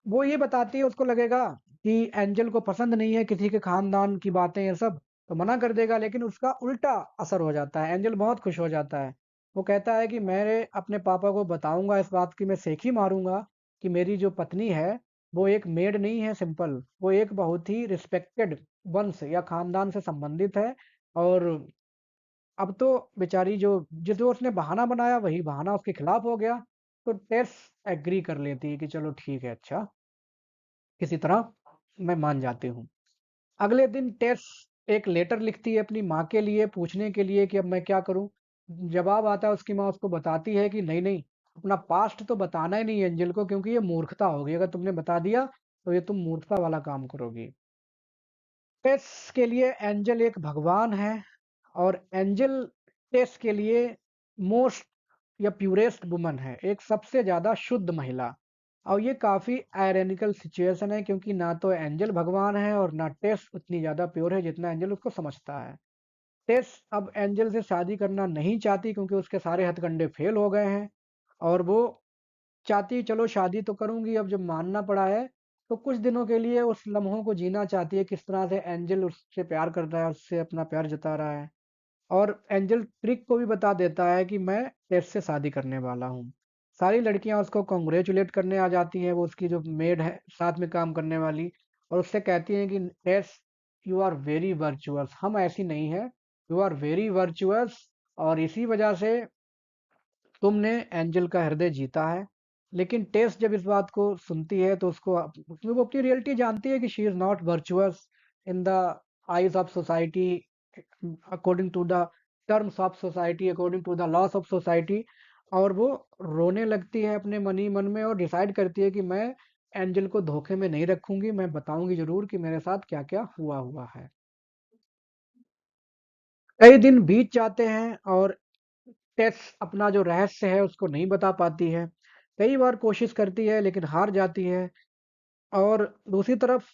वो ये बताती है, उसको लगेगा कि एंजल को पसंद नहीं है किसी के खानदान की बातें ये सब, तो मना कर देगा, लेकिन उसका उल्टा असर हो जाता है, एंजल बहुत खुश हो जाता है। वो कहता है कि मैं अपने पापा को बताऊंगा इस बात की, मैं सेखी मारूंगा कि मेरी जो पत्नी है वो एक मेड नहीं है सिंपल, वो एक बहुत ही रिस्पेक्टेड वंश या खानदान से संबंधित है। और अब तो बेचारी जो जो उसने बहाना बनाया वही बहाना उसके खिलाफ हो गया। तो टेस एग्री कर लेती है कि चलो ठीक है, अच्छा, किसी तरह मैं मान जाती हूँ। अगले दिन टेस एक लेटर लिखती है अपनी माँ के लिए, पूछने के लिए कि अब मैं क्या करूँ। जवाब आता है, उसकी माँ उसको बताती है कि नहीं नहीं, अपना पास्ट तो बताना ही नहीं है एंजल को, क्योंकि ये मूर्खता होगी, अगर तुमने बता दिया तो ये तुम मूर्खता वाला काम करोगी। टेस के लिए एंजल एक भगवान है, और एंजल टेस के लिए मोस्ट या प्यूरेस्ट वुमन है, एक सबसे ज्यादा शुद्ध महिला। और ये काफी आयरनिकल सिचुएशन है, क्योंकि ना तो एंजल भगवान है और ना टेस उतनी ज्यादा प्योर है जितना एंजल उसको समझता है। टेस अब एंजल से शादी करना नहीं चाहती, क्योंकि उसके सारे हथकंडे फेल हो गए हैं, और वो चाहती चलो शादी तो करूंगी, अब जब मानना पड़ा है तो कुछ दिनों के लिए उस लम्हों को जीना चाहती है, किस तरह से एंजल उससे प्यार कर रहा है, उससे अपना प्यार जता रहा है। और एंजल ट्रिक को भी बता देता है कि मैं टेस से शादी करने वाला हूँ। सारी लड़कियां उसको कॉन्ग्रेचुलेट करने आ जाती हैं, वो उसकी जो मेड है साथ में काम करने वाली, और उससे कहती हैं कि टेस, यू आर वेरी वर्चुअस, हम ऐसी नहीं है, यू आर वेरी वर्चुअस, और इसी वजह से तुमने एंजल का हृदय जीता है। लेकिन टेस जब इस बात को सुनती है तो उसमें वो अपनी रियलिटी जानती है कि she is not virtuous in the eyes of society, according to the terms of society, according to the laws of society. और वो रोने लगती है अपने मन ही मन में और डिसाइड करती है कि मैं एंजल को धोखे में नहीं रखूंगी, मैं बताऊंगी जरूर कि मेरे साथ क्या क्या हुआ हुआ है। कई दिन बीत जाते हैं और टेस अपना जो रहस्य है उसको नहीं बता पाती है। कई बार कोशिश करती है लेकिन हार जाती है। और दूसरी तरफ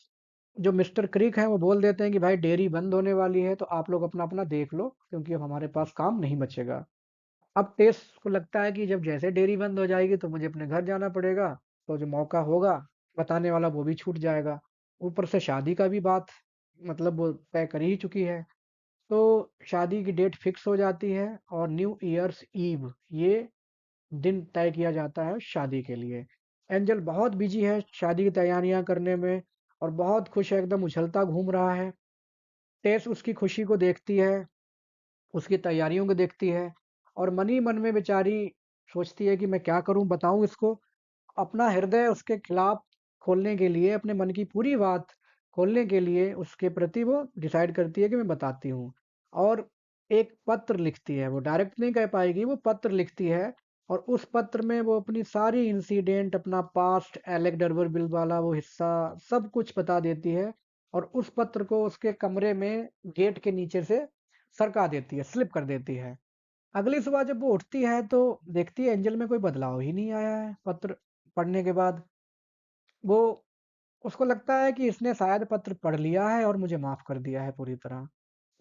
जो मिस्टर क्रिक हैं वो बोल देते हैं कि भाई डेयरी बंद होने वाली है, तो आप लोग अपना अपना देख लो, क्योंकि अब हमारे पास काम नहीं बचेगा। अब टेस को लगता है कि जब जैसे डेयरी बंद हो जाएगी तो मुझे अपने घर जाना पड़ेगा, तो जो मौका होगा बताने वाला वो भी छूट जाएगा। ऊपर से शादी का भी बात मतलब वो तय कर ही चुकी है। तो शादी की डेट फिक्स हो जाती है और न्यू ईयर्स ईव ये दिन तय किया जाता है शादी के लिए। एंजल बहुत बिजी है शादी की तैयारियां करने में और बहुत खुश है, एकदम उछलता घूम रहा है। टेस उसकी खुशी को देखती है, उसकी तैयारियों को देखती है, और मन ही मन में बेचारी सोचती है कि मैं क्या करूं, बताऊं इसको। अपना हृदय उसके खिलाफ खोलने के लिए, अपने मन की पूरी बात खोलने के लिए उसके प्रति वो डिसाइड करती है कि मैं बताती हूँ। और एक पत्र लिखती है, वो डायरेक्ट नहीं कह पाएगी, वो पत्र लिखती है। और उस पत्र में वो अपनी सारी इंसिडेंट, अपना पास्ट, एलेक डर्बरविल वाला वो हिस्सा, सब कुछ बता देती है। और उस पत्र को उसके कमरे में गेट के नीचे से सरका देती है, स्लिप कर देती है। अगली सुबह जब वो उठती है तो देखती है एंजल में कोई बदलाव ही नहीं आया है पत्र पढ़ने के बाद। वो उसको लगता है कि इसने शायद पत्र पढ़ लिया है और मुझे माफ कर दिया है पूरी तरह।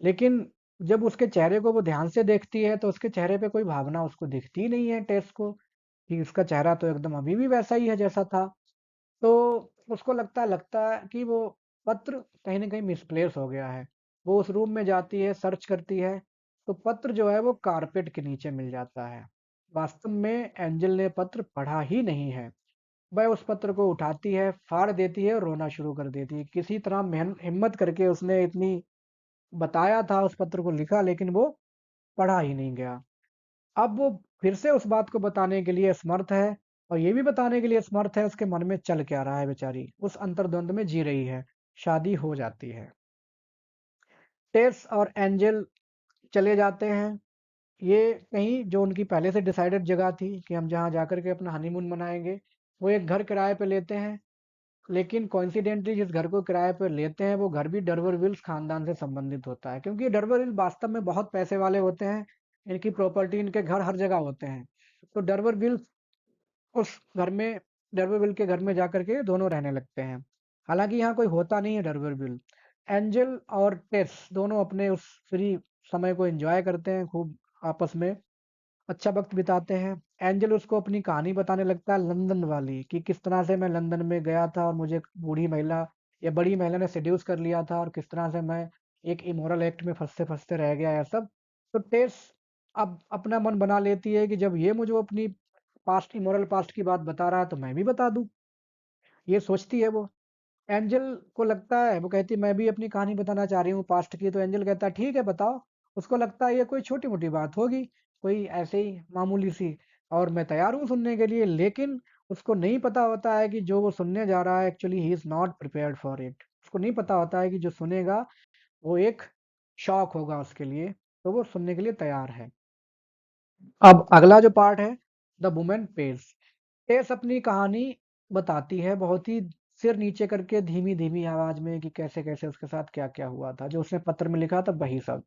लेकिन जब उसके चेहरे को वो ध्यान से देखती है तो उसके चेहरे पे कोई भावना उसको दिखती ही नहीं है टेस को, कि उसका चेहरा तो एकदम अभी भी वैसा ही है जैसा था। तो उसको लगता है कि वो पत्र कहीं न कहीं मिसप्लेस हो गया है। वो उस रूम में जाती है, सर्च करती है, तो पत्र जो है वो कारपेट के नीचे मिल जाता है। वास्तव में एंजल ने पत्र पढ़ा ही नहीं है। वह उस पत्र को उठाती है, फाड़ देती है और रोना शुरू कर देती है। किसी तरह हिम्मत करके उसने इतनी बताया था, उस पत्र को लिखा, लेकिन वो पढ़ा ही नहीं गया। अब वो फिर से उस बात को बताने के लिए असमर्थ है, और ये भी बताने के लिए असमर्थ है उसके मन में चल क्या रहा है। बेचारी उस अंतर्द्वंद में जी रही है। शादी हो जाती है। टेस और एंजल चले जाते हैं ये कहीं जो उनकी पहले से डिसाइडेड जगह थी कि हम जहाँ जाकर के अपना हनीमून मनाएंगे। वो एक घर किराए पे लेते हैं, लेकिन कोइंसिडेंटली जिस घर को किराए पर लेते हैं वो घर भी डर्वरविल्स खानदान से संबंधित होता है, क्योंकि डर्वरविल वास्तव में बहुत पैसे वाले होते हैं। इनकी प्रॉपर्टी, इनके घर हर जगह होते हैं। तो डर्वरविल्स उस घर में, डर्वरविल के घर में जाकर के दोनों रहने लगते हैं। हालांकि यहाँ कोई होता नहीं है डर्वरविल। एंजल और टेस दोनों अपने उस फ्री समय को एंजॉय करते हैं खूब, आपस में अच्छा वक्त बिताते हैं। एंजल उसको अपनी कहानी बताने लगता है लंदन वाली, कि किस तरह से मैं लंदन में गया था और मुझे एक बूढ़ी महिला या बड़ी महिला ने सेड्यूस कर लिया था, और किस तरह से मैं एक इमोरल एक्ट में फंसते फंसते रह गया है सब। तो टेस अब अपना मन बना लेती है कि जब ये मुझे अपनी पास्ट, इमोरल पास्ट की बात बता रहा है तो मैं भी बता दूं। ये सोचती है वो। एंजल को लगता है, वो कहती है मैं भी अपनी कहानी बताना चाह रही हूँ पास्ट की। तो एंजल कहता है ठीक है बताओ। उसको लगता है ये कोई छोटी मोटी बात होगी, कोई ऐसे ही मामूली सी, और मैं तैयार हूँ सुनने के लिए। लेकिन उसको नहीं पता होता है कि जो वो सुनने जा रहा है actually he is not prepared for it. उसको नहीं पता होता है कि जो सुनेगा वो एक शॉक होगा उसके लिए। तो वो सुनने के लिए तैयार है। अब अगला जो पार्ट है, द वुमेन पेज। टेस अपनी कहानी बताती है बहुत ही सिर नीचे करके, धीमी धीमी आवाज में, कि कैसे कैसे उसके साथ क्या क्या हुआ था, जो उसने पत्र में लिखा था वही सब।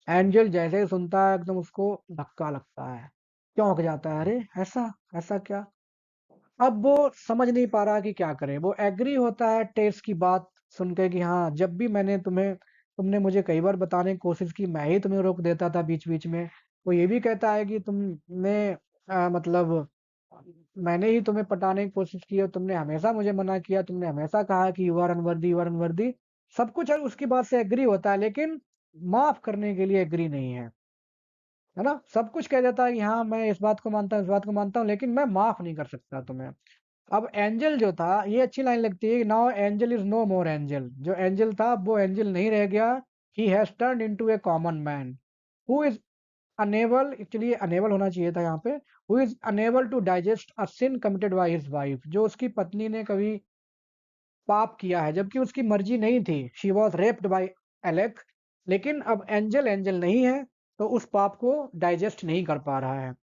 एंजल जैसे ही सुनता है एकदम उसको धक्का लगता है, चौंक जाता है, अरे ऐसा, ऐसा क्या। अब वो समझ नहीं पा रहा कि क्या करे। वो एग्री होता है टेस की बात सुन के कि हाँ, जब भी मैंने तुमने मुझे कई बार बताने की कोशिश की, मैं ही तुम्हें रोक देता था बीच बीच में। वो ये भी कहता है कि तुमने मतलब मैंने ही तुम्हें पटाने की कोशिश की और तुमने हमेशा मुझे मना किया, तुमने हमेशा कहा कि you are unworthy, you are unworthy. सब कुछ है उसकी बात से एग्री होता है, लेकिन माफ करने के लिए एग्री नहीं है। है ना? सब कुछ कह देता है कि हाँ, मैं इस बात को मानता हूँ, इस बात को मानता हूँ, लेकिन मैं माफ़ नहीं कर सकता तुम्हें। अब एंजल जो था, ये अच्छी लाइन लगती है, now Angel is no more Angel. जो एंजल था, अब वो एंजल नहीं रह गया। He has turned into a common man who is unable, actually unable होना चाहिए था यहाँ पे, who is unable to digest a sin committed by his wife. जो उसकी पत्नी ने कभी पाप किया है, जबकि उसकी मर्जी नहीं थी। She was raped by Alec. लेकिन अब एंजल एंजल नहीं है, तो उस पाप को डाइजेस्ट नहीं कर पा रहा है।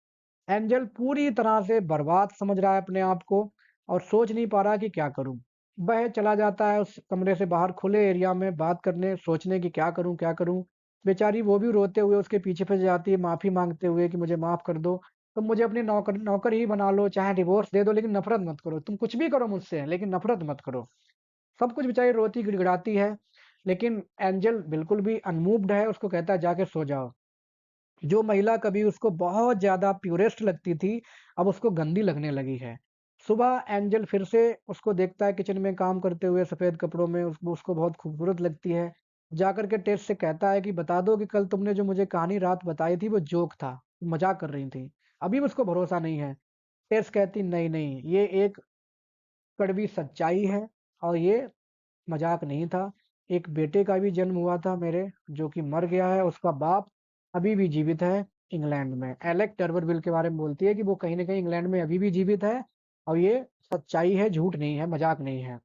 एंजल पूरी तरह से बर्बाद समझ रहा है अपने आप को, और सोच नहीं पा रहा कि क्या करूं। वह चला जाता है उस कमरे से बाहर खुले एरिया में बात करने, सोचने की क्या करूं क्या करूं। बेचारी वो भी रोते हुए उसके पीछे पीछे जाती है, माफी मांगते हुए कि मुझे माफ कर दो, तुम मुझे अपनी नौकर नौकर ही बना लो, चाहे डिवोर्स दे दो, लेकिन नफरत मत करो, तुम कुछ भी करो मुझसे, लेकिन नफरत मत करो। सब कुछ बेचारी रोती गिड़गिड़ाती है, लेकिन एंजल बिल्कुल भी अनमूव्ड है। उसको कहता है जाके सो जाओ। जो महिला कभी उसको बहुत ज़्यादा प्यूरेस्ट लगती थी, अब उसको गंदी लगने लगी है। सुबह एंजल फिर से उसको देखता है किचन में काम करते हुए सफ़ेद कपड़ों में, उसको उसको बहुत खूबसूरत लगती है। जाकर के टेस से कहता है कि बता दो कि कल तुमने जो मुझे कहानी रात बताई थी वो जोक था, मजाक कर रही थी। अभी भी उसको भरोसा नहीं है। टेस कहती नहीं नहीं, ये एक कड़वी सच्चाई है, और ये मजाक नहीं था। एक बेटे का भी जन्म हुआ था मेरे, जो कि मर गया है। उसका बाप अभी भी जीवित है इंग्लैंड में। एलेक टर्बरविल के बारे में बोलती है कि वो कहीं ना कहीं इंग्लैंड में अभी भी जीवित है, और ये सच्चाई है, झूठ नहीं है, मजाक नहीं है।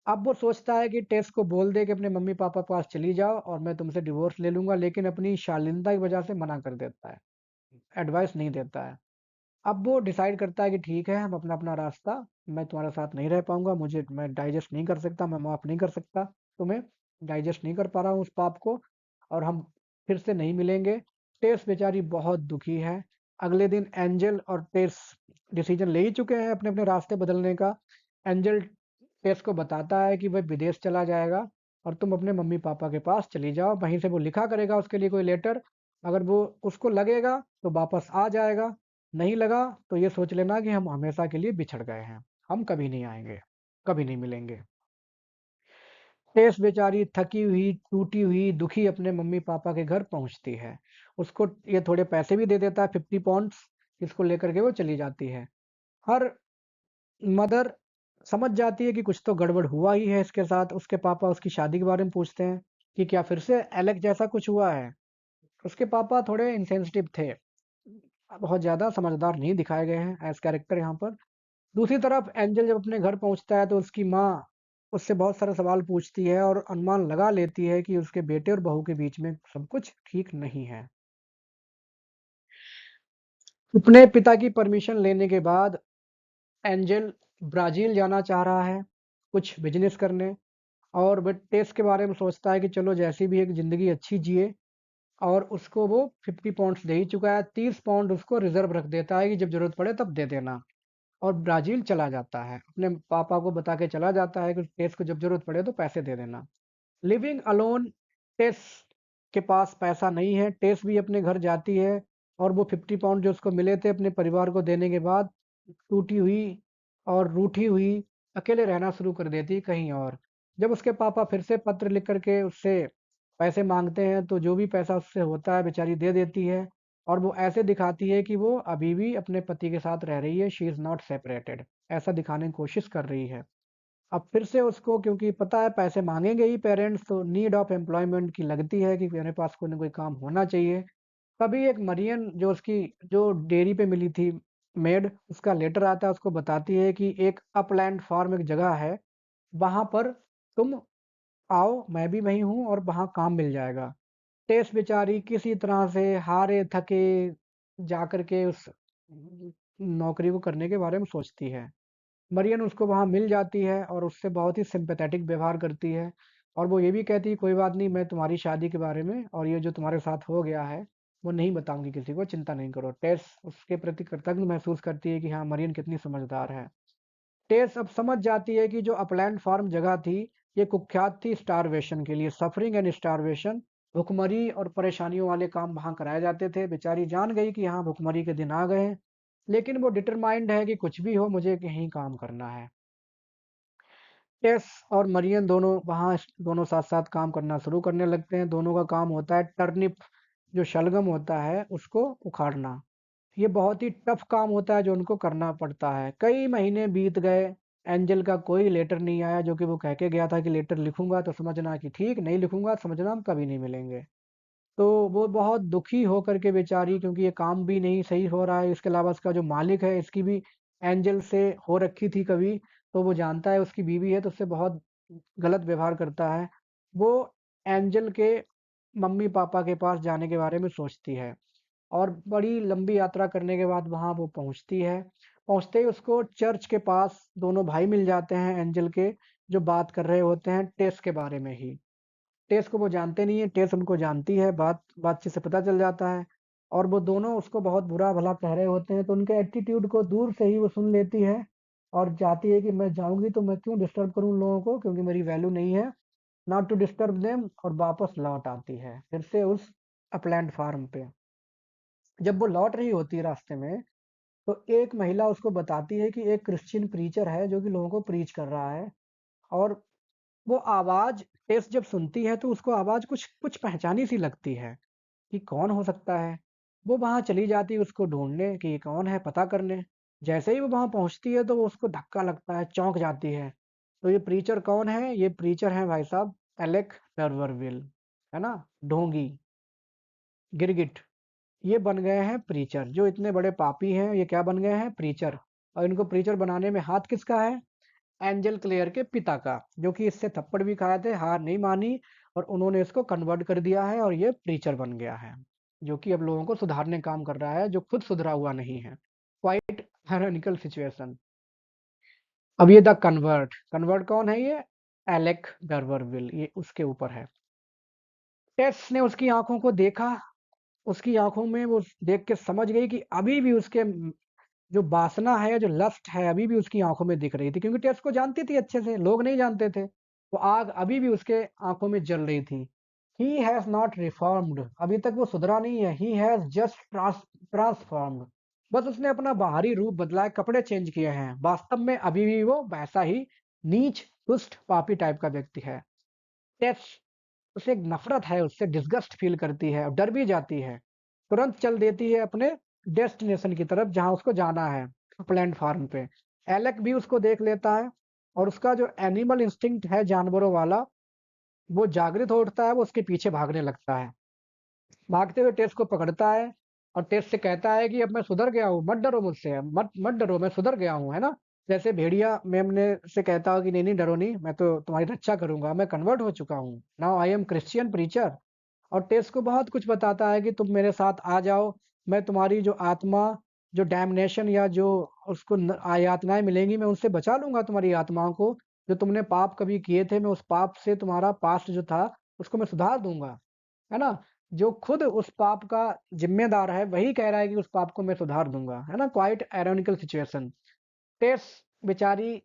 अब वो सोचता है कि टेस को बोल दे कि अपने मम्मी पापा के पास चली जाओ और मैं तुमसे डिवोर्स ले लूंगा, लेकिन अपनी शालीनता की वजह से मना कर देता है, एडवाइस नहीं देता है। अब वो डिसाइड करता है कि ठीक है, हम अपना अपना रास्ता, मैं तुम्हारे साथ नहीं रह पाऊंगा, मुझे मैं डाइजेस्ट नहीं कर सकता, मैं माफ नहीं कर सकता तुम्हें, डाइजेस्ट नहीं कर पा रहा हूँ उस पाप को, और हम फिर से नहीं मिलेंगे। टेस बेचारी बहुत दुखी है। अगले दिन एंजल और टेस डिसीजन ले ही चुके हैं अपने अपने रास्ते बदलने का। एंजल टेस को बताता है कि वह विदेश चला जाएगा, और तुम अपने मम्मी पापा के पास चली जाओ, वहीं से वो लिखा करेगा उसके लिए कोई लेटर। अगर वो उसको लगेगा तो वापस आ जाएगा, नहीं लगा तो ये सोच लेना कि हम हमेशा के लिए बिछड़ गए हैं, हम कभी नहीं आएंगे, कभी नहीं मिलेंगे। टेस बेचारी थकी हुई, टूटी हुई, दुखी अपने मम्मी पापा के घर पहुंचती है। उसको ये थोड़े पैसे भी दे देता है, 50 पाउंड्स, इसको लेकर के वो चली जाती है। हर मदर समझ जाती है कि कुछ तो गड़बड़ हुआ ही है इसके साथ। उसके पापा उसकी शादी के बारे में पूछते हैं कि क्या फिर से एलेक्स जैसा कुछ हुआ है। उसके पापा थोड़े इंसेंसिटिव थे, बहुत ज्यादा समझदार नहीं दिखाए गए हैं एज कैरेक्टर यहाँ पर। दूसरी तरफ एंजल जब अपने घर पहुंचता है तो उसकी माँ उससे बहुत सारे सवाल पूछती है, और अनुमान लगा लेती है कि उसके बेटे और बहू के बीच में सब कुछ ठीक नहीं है। अपने पिता की परमिशन लेने के बाद एंजल ब्राजील जाना चाह रहा है कुछ बिजनेस करने, और वह टेस के बारे में सोचता है कि चलो जैसी भी एक ज़िंदगी अच्छी जिए। और उसको वो 50 पाउंड्स दे ही चुका है, 30 पाउंड उसको रिजर्व रख देता है कि जब जरूरत पड़े तब दे देना। और ब्राजील चला जाता है, अपने पापा को बता के चला जाता है कि टेस को जब जरूरत पड़े तो पैसे दे देना। लिविंग अलोन, टेस के पास पैसा नहीं है। टेस भी अपने घर जाती है, और वो 50 पाउंड जो उसको मिले थे अपने परिवार को देने के बाद, टूटी हुई और रूठी हुई अकेले रहना शुरू कर देती कहीं और। जब उसके पापा फिर से पत्र लिख करके उससे पैसे मांगते हैं, तो जो भी पैसा उससे होता है बेचारी दे देती है, और वो ऐसे दिखाती है कि वो अभी भी अपने पति के साथ रह रही है, शी इज़ नॉट सेपरेटेड, ऐसा दिखाने की कोशिश कर रही है। अब फिर से उसको, क्योंकि पता है पैसे मांगेंगे ही पेरेंट्स, तो नीड ऑफ एम्प्लॉयमेंट की लगती है कि मेरे पास कोई ना कोई काम होना चाहिए। तभी एक मरियन जो उसकी जो डेयरी पे मिली थी मेड, उसका लेटर आता है, उसको बताती है कि एक अपलैंड फार्म एक जगह है, वहां पर तुम आओ, मैं भी वहीं हूँ और वहां काम मिल जाएगा। टेस बेचारी किसी तरह से हारे थके जाकर के उस नौकरी को करने के बारे में सोचती है। मरियन उसको वहाँ मिल जाती है और उससे बहुत ही सिंपैथेटिक व्यवहार करती है, और वो ये भी कहती है कोई बात नहीं, मैं तुम्हारी शादी के बारे में और ये जो तुम्हारे साथ हो गया है वो नहीं बताऊंगी किसी को, चिंता नहीं करो। टेस उसके प्रति कृतज्ञ महसूस करती है कि हाँ, मरियन कितनी समझदार है। टेस अब समझ जाती है कि जो अपलैंड फार्म जगह थी, ये कुख्यात थी स्टारवेशन के लिए, सफरिंग एंड स्टारवेशन, भुखमरी और परेशानियों वाले काम वहाँ कराए जाते थे। बेचारी जान गई कि हाँ, भुखमरी के दिन आ गए हैं, लेकिन वो डिटरमाइंड है कि कुछ भी हो मुझे यहीं काम करना है। टेस और मरियन दोनों वहाँ दोनों साथ साथ काम करना शुरू करने लगते हैं। दोनों का काम होता है टर्निप जो शलगम होता है उसको उखाड़ना। ये बहुत ही टफ काम होता है जो उनको करना पड़ता है। कई महीने बीत गए, एंजल का कोई लेटर नहीं आया, जो कि वो कह के गया था कि लेटर लिखूंगा तो समझना कि ठीक, नहीं लिखूंगा समझना हम कभी नहीं मिलेंगे। तो वो बहुत दुखी होकर के बेचारी, क्योंकि ये काम भी नहीं सही हो रहा है, इसके अलावा उसका जो मालिक है इसकी भी एंजल से हो रखी थी कभी, तो वो जानता है उसकी बीवी है तो उससे बहुत गलत व्यवहार करता है। वो एंजल के मम्मी पापा के पास जाने के बारे में सोचती है, और बड़ी लंबी यात्रा करने के बाद वहाँ वो पहुँचती है। पहुँचते ही उसको चर्च के पास दोनों भाई मिल जाते हैं एंजल के, जो बात कर रहे होते हैं टेस के बारे में ही। टेस को वो जानते नहीं है, टेस उनको जानती है, बातचीत से पता चल जाता है, और वो दोनों उसको बहुत बुरा-भला कह रहे होते हैं, तो उनके एटीट्यूड को दूर से ही वो सुन लेती है और चाहती है कि मैं जाऊँगी तो मैं क्यों डिस्टर्ब करूँ उन लोगों को, क्योंकि मेरी वैल्यू नहीं है, नॉट टू डिस्टर्ब देम, और वापस लौट आती है फिर से उस अपलैंड फार्म पे। जब वो लौट रही होती है रास्ते में, तो एक महिला उसको बताती है कि एक क्रिश्चियन प्रीचर है जो कि लोगों को प्रीच कर रहा है, और वो आवाज़ टेस जब सुनती है तो उसको आवाज़ कुछ कुछ पहचानी सी लगती है कि कौन हो सकता है। वो वहाँ चली जाती है उसको ढूँढने कि ये कौन है, पता करने। जैसे ही वो वहाँ पहुँचती है तो वो उसको धक्का लगता है, चौंक जाती है। तो ये प्रीचर कौन है? ये प्रीचर हैं भाई साहब एलेक टर्वरविल, है ना? ढोंगी, गिरगिट। ये बन गए हैं प्रीचर, जो इतने बड़े पापी हैं, ये क्या बन गए हैं? प्रीचर। और इनको प्रीचर बनाने में हाथ किसका है? एंजल क्लेयर के पिता का, जो कि इससे थप्पड़ भी खाए थे, हार नहीं मानी, और उन्होंने इसको कन्वर्ट कर दिया है और ये प्रीचर बन गया है, जो कि अब लोगों को सुधारने का काम कर रहा है, जो खुद सुधरा हुआ नहीं है। Quite ironical situation. अब ये द कन्वर्ट, कन्वर्ट कौन है ये? एलेक डर्वरविल, ये उसके ऊपर है। टेस ने उसकी आंखों को देखा, उसकी आंखों में वो देख के समझ गई कि अभी भी उसके जो वासना है, जो लस्ट है, अभी भी उसकी आँखों में दिख रही थी, क्योंकि टेस को जानती थी अच्छे से, लोग नहीं जानते थे। वो आग अभी भी उसके आँखों में जल रही थी। ही हैज़ नॉट रिफॉर्म्ड, अभी तक वो सुधरा नहीं है। ही हैज़ जस्ट ट्रांसफॉर्म्ड, बस उसने अपना बाहरी रूप बदला है, कपड़े चेंज किए हैं। वास्तव में अभी भी वो वैसा ही नीच, दुष्ट, पापी टाइप का व्यक्ति है। टेस, उसे एक नफ़रत है, उससे डिस्गस्ट फ़ील करती है और डर भी जाती है। तुरंत चल देती है अपने डेस्टिनेशन की तरफ जहाँ उसको जाना है, प्लांट फार्म पे। एलेक भी उसको देख लेता है, और उसका जो एनिमल इंस्टिंक्ट है जानवरों वाला, वो जागृत हो उठता है, वो उसके पीछे भागने लगता है। भागते हुए टेस को पकड़ता है और टेस से कहता है कि अब मैं सुधर गया हूँ, मत डरो मुझसे, मत मत डरो, मैं सुधर गया हूँ, है ना? जैसे भेड़िया मेमने से कहता हो कि नहीं नहीं डरो नहीं, मैं तो तुम्हारी रक्षा करूंगा, मैं कन्वर्ट हो चुका हूँ, now I am Christian preacher. और टेस को बहुत कुछ बताता है कि तुम मेरे साथ आ जाओ, मैं तुम्हारी जो आत्मा, जो डैमनेशन या जो उसको यातनाएं मिलेंगी, मैं उनसे बचा लूंगा तुम्हारी आत्माओं को। जो तुमने पाप कभी किए थे, मैं उस पाप से तुम्हारा पास्ट जो था उसको मैं सुधार दूंगा, है ना? जो खुद उस पाप का जिम्मेदार है वही कह रहा है कि उस पाप को मैं सुधार दूंगा, है ना? Quite ironical situation. टेस बेचारी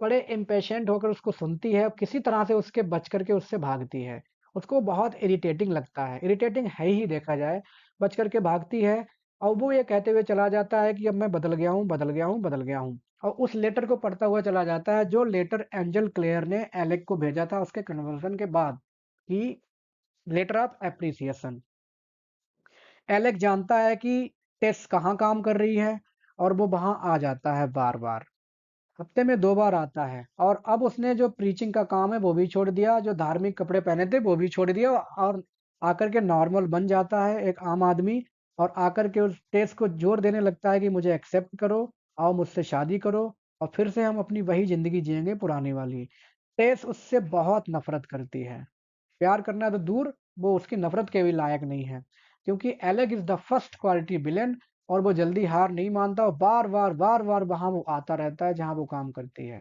बड़े इम्पेशेंट होकर उसको सुनती है, किसी तरह से उसके बच करके उससे भागती है। उसको बहुत इरिटेटिंग लगता है, इरिटेटिंग है ही देखा जाए, बच करके भागती है। और वो ये कहते हुए चला जाता है कि अब मैं बदल गया हूँ, बदल गया हूँ, बदल गया हूँ। और उस लेटर को पढ़ता हुआ चला जाता है, जो लेटर एंजल क्लेयर ने एलेक को भेजा था उसके कन्वर्सन के बाद, कि लेटर ऑफ एप्रिसिएशन। एलेक जानता है कि टेस कहाँ काम कर रही है, और वो वहां आ जाता है बार बार, हफ्ते में 2 बार आता है। और अब उसने जो प्रीचिंग का काम है वो भी छोड़ दिया, जो धार्मिक कपड़े पहने थे वो भी छोड़ दिया, और आकर के नॉर्मल बन जाता है, एक आम आदमी। और आकर के उस टेस को जोर देने लगता है कि मुझे एक्सेप्ट करो, आओ मुझसे शादी करो, और फिर से हम अपनी वही जिंदगी जिएंगे पुरानी वाली। टेस उससे बहुत नफरत करती है, प्यार करना तो दूर, वो उसकी नफरत के भी लायक नहीं है, क्योंकि Alec is the first quality villain. और वो जल्दी हार नहीं मानता, और बार बार वहां वो आता रहता है जहां वो काम करती है।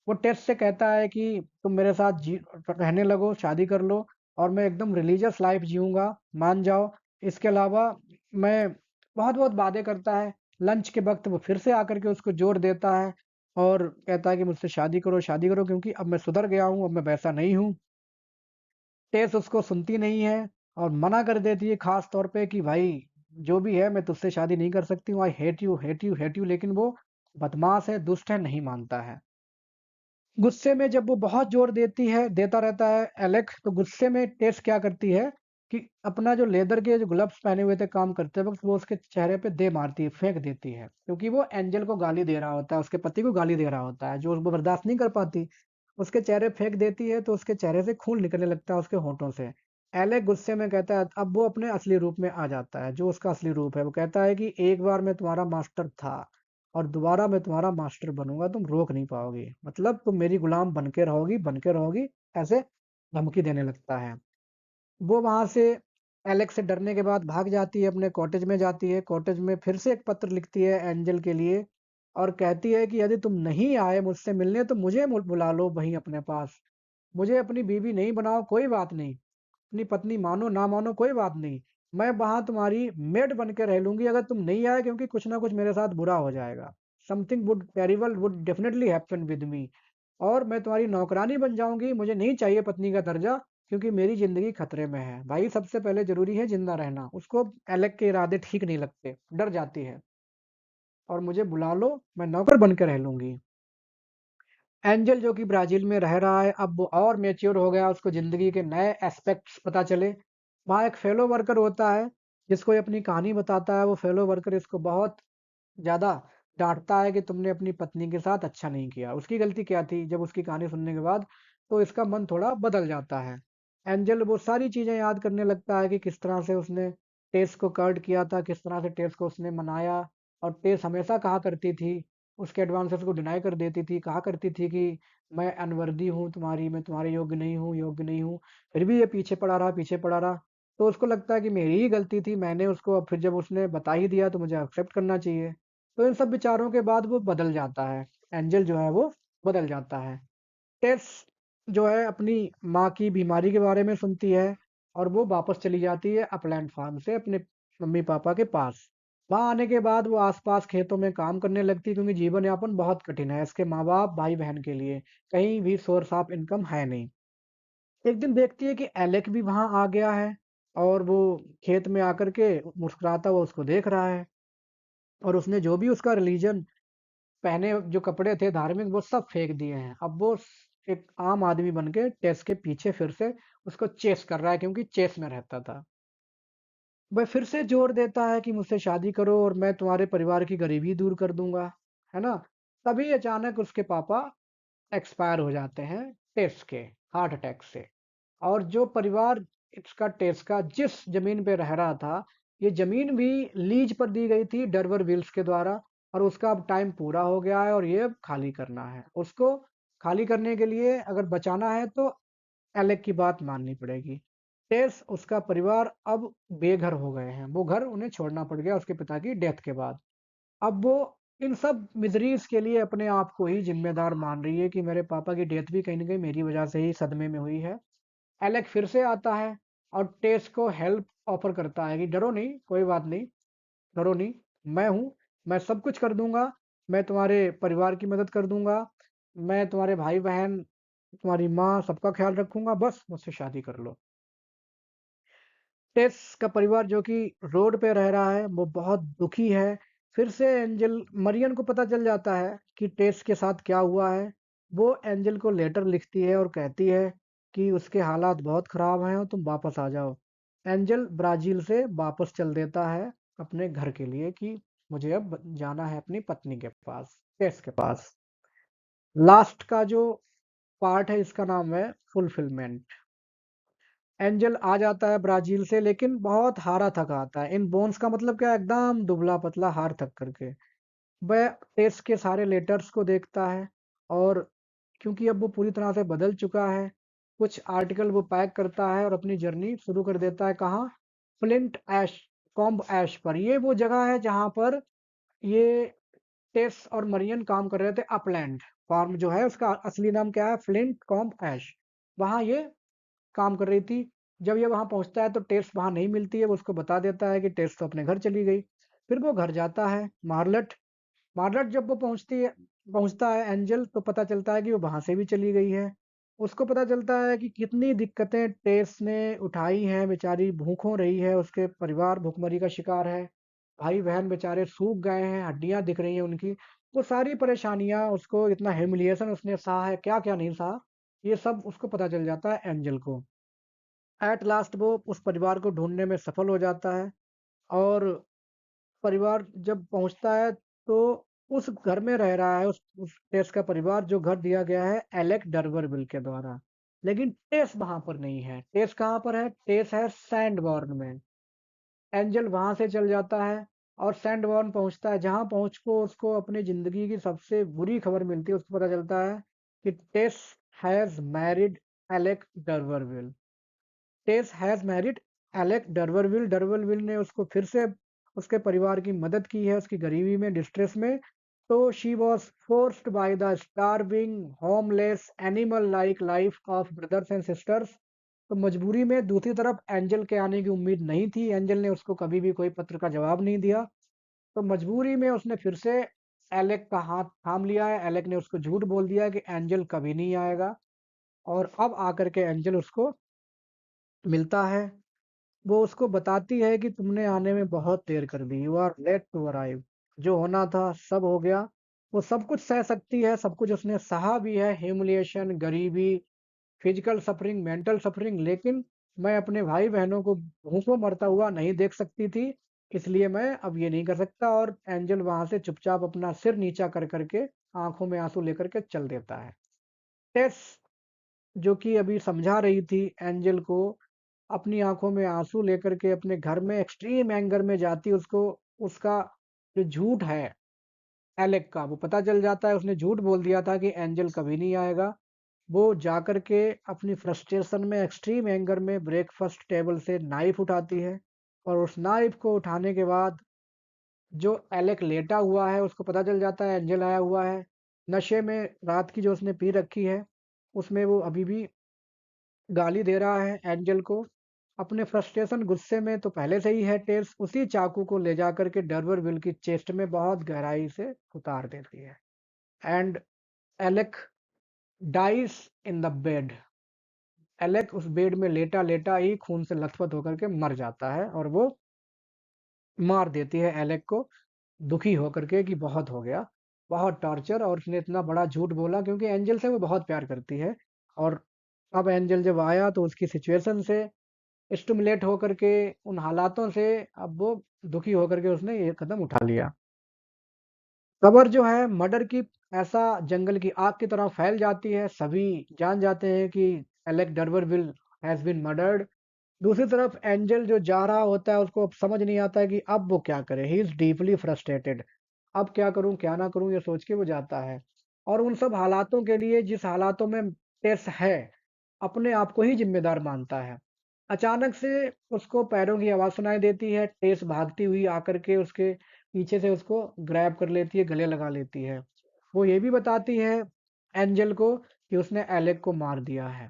वो टेस से कहता है कि तुम मेरे साथ रहने लगो, शादी कर लो, और मैं एकदम रिलीजियस लाइफ जीऊंगा, मान जाओ। इसके अलावा मैं बहुत बहुत वादे करता है। लंच के वक्त वो फिर से आकर के उसको जोर देता है, और कहता है कि मुझसे शादी करो, क्योंकि अब मैं सुधर गया हूँ, अब मैं वैसा नहीं हूँ। टेस उसको सुनती नहीं है, और मना कर देती है खास तौर पे कि भाई जो भी है मैं तुझसे शादी नहीं कर सकती हूँ, I hate you hate you hate you. लेकिन वो बदमाश है, दुष्ट है, नहीं मानता है। गुस्से में जब वो बहुत जोर देती है, देता रहता है एलेक, तो गुस्से में टेस क्या करती है, कि अपना जो लेदर के जो ग्लव्स पहने हुए थे काम करते वक्त, वो उसके चेहरे पे दे मारती है, फेंक देती है, क्योंकि वो एंजल को गाली दे रहा होता है, उसके पति को गाली दे रहा होता है, जो वो बर्दाश्त नहीं कर पाती। उसके चेहरे फेंक देती है तो उसके चेहरे से खून निकलने लगता है उसके होंठों से। एलेक गुस्से में कहता है, अब वो अपने असली रूप में आ जाता है, जो उसका असली रूप है। वो कहता है कि एक बार मैं तुम्हारा मास्टर था और दोबारा मैं तुम्हारा मास्टर बनूंगा, तुम रोक नहीं पाओगी, मतलब तुम मेरी गुलाम बन के रहोगी, ऐसे धमकी देने लगता है। वो वहां से एलेक्स से डरने के बाद भाग जाती है, अपने कॉटेज में जाती है। कॉटेज में फिर से एक पत्र लिखती है एंजल के लिए और कहती है कि यदि तुम नहीं आए मुझसे मिलने तो मुझे बुला लो वहीं अपने पास। मुझे अपनी बीवी नहीं बनाओ कोई बात नहीं, अपनी पत्नी मानो ना मानो कोई बात नहीं, मैं वहां तुम्हारी मेड बन के रह लूंगी अगर तुम नहीं आए, क्योंकि कुछ ना कुछ मेरे साथ बुरा हो जाएगा। Something would terrible would definitely happen with me, और मैं तुम्हारी नौकरानी बन जाऊंगी। मुझे नहीं चाहिए पत्नी का दर्जा, क्योंकि मेरी जिंदगी खतरे में है। भाई सबसे पहले जरूरी है जिंदा रहना। उसको एलेक के इरादे ठीक नहीं लगते, डर जाती है, और मुझे बुला लो, मैं नौकर बन के रह लूंगी। एंजल जो कि ब्राजील में रह रहा है, अब वो और मैच्योर हो गया, उसको जिंदगी के नए एस्पेक्ट्स पता चले। वहाँ एक फेलो वर्कर होता है जिसको ये अपनी कहानी बताता है। वो फेलो वर्कर इसको बहुत ज़्यादा डाँटता है कि तुमने अपनी पत्नी के साथ अच्छा नहीं किया। उसकी गलती क्या थी? जब उसकी कहानी सुनने के बाद तो इसका मन थोड़ा बदल जाता है। एंजल वो सारी चीज़ें याद करने लगता है कि किस तरह से उसने टेस को कर्ड किया था, किस तरह से टेस को उसने मनाया। और टेस हमेशा कहा करती थी, उसके एडवांसेस को डिनाई कर देती थी, कहा करती थी कि मैं अनवर्दी हूँ तुम्हारी, मैं तुम्हारे योग्य नहीं हूँ, योग्य नहीं हूँ। फिर भी ये पीछे पड़ा रहा, पीछे पड़ा रहा। तो उसको लगता है कि मेरी ही गलती थी, मैंने उसको, अब फिर जब उसने बता ही दिया तो मुझे एक्सेप्ट करना चाहिए। तो इन सब विचारों के बाद वो बदल जाता है, एंजल जो है वो बदल जाता है। टेस जो है अपनी माँ की बीमारी के बारे में सुनती है और वो वापस चली जाती है अपलैंड फार्म से अपने मम्मी पापा के पास। वहाँ आने के बाद वो आसपास खेतों में काम करने लगती है, क्योंकि जीवन यापन बहुत कठिन है इसके माँ बाप भाई बहन के लिए, कहीं भी सोर्स ऑफ इनकम है नहीं। एक दिन देखती है कि एलेक भी वहाँ आ गया है, और वो खेत में आकर के मुस्कुराता हुआ उसको देख रहा है, और उसने जो भी उसका रिलीजन पहने जो कपड़े थे धार्मिक वो सब फेंक दिए हैं। अब वो एक आम आदमी बन के टेस के पीछे फिर से उसको चेस कर रहा है, क्योंकि चेस में रहता था। वह फिर से जोर देता है कि मुझसे शादी करो और मैं तुम्हारे परिवार की गरीबी दूर कर दूंगा, है ना। तभी अचानक उसके पापा एक्सपायर हो जाते हैं टेस के हार्ट अटैक से। और जो परिवार इसका टेस का जिस जमीन पे रह रहा था, ये जमीन भी लीज पर दी गई थी डरवर विल्स के द्वारा, और उसका अब टाइम पूरा हो गया है और ये अब खाली करना है उसको। खाली करने के लिए अगर बचाना है तो एलेक की बात माननी पड़ेगी। टेस उसका परिवार अब बेघर हो गए हैं, वो घर उन्हें छोड़ना पड़ गया उसके पिता की डेथ के बाद। अब वो इन सब मिजरीज के लिए अपने आप को ही जिम्मेदार मान रही है कि मेरे पापा की डेथ भी कहीं ना कहीं मेरी वजह से ही सदमे में हुई है। एलेक फिर से आता है और टेस को हेल्प ऑफर करता है कि डरो नहीं, कोई बात नहीं, डरो नहीं, मैं हूँ, मैं सब कुछ कर दूंगा, मैं तुम्हारे परिवार की मदद कर दूंगा, मैं तुम्हारे भाई बहन, तुम्हारी माँ, सबका ख्याल रखूंगा, बस मुझसे शादी कर लो। टेस का परिवार जो कि रोड पे रह रहा है वो बहुत दुखी है। फिर से एंजल मरियन को पता चल जाता है कि टेस के साथ क्या हुआ है। वो एंजल को लेटर लिखती है और कहती है कि उसके हालात बहुत ख़राब हैं और तुम वापस आ जाओ। एंजल ब्राज़ील से वापस चल देता है अपने घर के लिए कि मुझे अब जाना है अपनी पत्नी के पास, टेस के पास। लास्ट का जो पार्ट है इसका नाम है फुलफिलमेंट। एंजल आ जाता है ब्राजील से, लेकिन बहुत हारा थका आता है। इन बोन्स का मतलब क्या है? एकदम दुबला पतला हार थक करके। वह टेस के सारे लेटर्स को देखता है, और क्योंकि अब वो पूरी तरह से बदल चुका है, कुछ आर्टिकल वो पैक करता है और अपनी जर्नी शुरू कर देता है। कहाँ? फ्लिंट ऐश, कॉम्ब ऐश पर। ये वो जगह है जहाँ पर ये टेस और मरियन काम कर रहे थे। अपलैंड फार्म जो है उसका असली नाम क्या है? फ्लिंट कॉम्ब ऐश। वहाँ ये काम कर रही थी। जब ये वहाँ पहुँचता है तो टेस वहाँ नहीं मिलती है, वो उसको बता देता है कि टेस तो अपने घर चली गई। फिर वो घर जाता है। मार्लेट मार्लेट जब वो पहुँचता है एंजल, तो पता चलता है कि वो वहाँ से भी चली गई है। उसको पता चलता है कि कितनी दिक्कतें टेस ने उठाई हैं, बेचारी भूखों रही है, उसके परिवार भुखमरी का शिकार है, भाई बहन बेचारे सूख गए हैं, हड्डियां दिख रही हैं उनकी। वो सारी परेशानियां, उसको इतना ह्यूमिलिएशन उसने सहा है, क्या क्या नहीं सहा, ये सब उसको पता चल जाता है एंजल को। एट लास्ट वो उस परिवार को ढूँढने में सफल हो जाता है और परिवार जब पहुँचता है तो उस घर में रह रहा है उस टेस का परिवार जो घर दिया गया है एलेक डर्बरविल के द्वारा। लेकिन टेस वहाँ पर नहीं है। टेस कहाँ पर है? टेस है सैंडबॉर्न में। एंजल वहाँ से चल जाता है और सैंडबॉर्न पहुँचता है, जहाँ पहुँच को उसको अपनी ज़िंदगी की सबसे बुरी खबर मिलती है। उसको पता चलता है कि Tess has married Alec d'Urberville. Tess has married Alec d'Urberville. D'Urberville ने उसको फिर से उसके परिवार की मदद की है उसकी गरीबी में, डिस्ट्रेस में। तो she was forced by the starving homeless animal like life of brothers and sisters. तो मजबूरी में दूसरी तरफ एंजल के आने की उम्मीद नहीं थी। एंजल ने उसको कभी भी कोई पत्र का जवाब नहीं दिया। तो मजबूरी में उसने फिर से एलेक का हाथ थाम लिया है। एलेक ने उसको झूठ बोल दिया कि एंजल कभी नहीं आएगा। और अब आकर के एंजल उसको मिलता है। वो उसको बताती है कि तुमने आने में बहुत देर कर दी। You are late to arrive. जो होना था सब हो गया। वो सब कुछ सह सकती है, सब कुछ उसने सहा भी है, ह्यूमिलिएशन, गरीबी, फिजिकल सफरिंग, मेंटल सफरिंग। लेकिन मैं अपने भाई बहनों को भूखों मरता हुआ नहीं देख सकती थी, इसलिए मैं अब ये नहीं कर सकता। और एंजल वहां से चुपचाप अपना सिर नीचा कर करके आंखों में आंसू लेकर के चल देता है। टेस जो कि अभी समझा रही थी एंजल को, अपनी आंखों में आंसू लेकर के अपने घर में एक्सट्रीम एंगर में जाती। उसको उसका जो झूठ है एलेक का वो पता चल जाता है। उसने झूठ बोल दिया था कि एंजल कभी नहीं आएगा। वो जाकर के अपनी फ्रस्ट्रेशन में, एक्सट्रीम एंगर में ब्रेकफास्ट टेबल से नाइफ उठाती है। और उस नाइफ को उठाने के बाद जो एलेक लेटा हुआ है उसको पता चल जाता है एंजल आया हुआ है। नशे में रात की जो उसने पी रखी है उसमें वो अभी भी गाली दे रहा है एंजल को। अपने फ्रस्ट्रेशन गुस्से में तो पहले से ही है टेल्स, उसी चाकू को ले जाकर के डर्बरविल की चेस्ट में बहुत गहराई से उतार देती है। And Alec dies in the bed. Alec उस बेड में लेटा लेटा ही खून से लथपथ होकर के मर जाता है। और वो मार देती है एलेक को, दुखी होकर के कि बहुत हो गया, बहुत टॉर्चर। और उसने इतना बड़ा झूठ बोला क्योंकि एंजल से वो बहुत प्यार करती है। और अब एंजल जब आया तो उसकी सिचुएशन से स्टिमुलेट होकर के, उन हालातों से अब वो दुखी होकर के उसने ये कदम उठा लिया। खबर जो है मर्डर की ऐसा जंगल की आग की तरह फैल जाती है। सभी जान जाते हैं कि एलेक डर्बरविल हैज बीन मर्डर्ड। दूसरी तरफ एंजल जो जा रहा होता है उसको अब समझ नहीं आता है कि अब वो क्या करे। He is deeply frustrated. अब क्या करूं क्या ना करूं ये सोच के वो जाता है। और उन सब हालातों के लिए जिस हालातों में टेस है, अपने आप को ही जिम्मेदार मानता है। अचानक से उसको पैरों की आवाज सुनाई देती है। टेस भागती हुई आकर के उसके पीछे से उसको ग्रैब कर लेती है, गले लगा लेती है। वो ये भी बताती है एंजल को कि उसने एलेक को मार दिया है।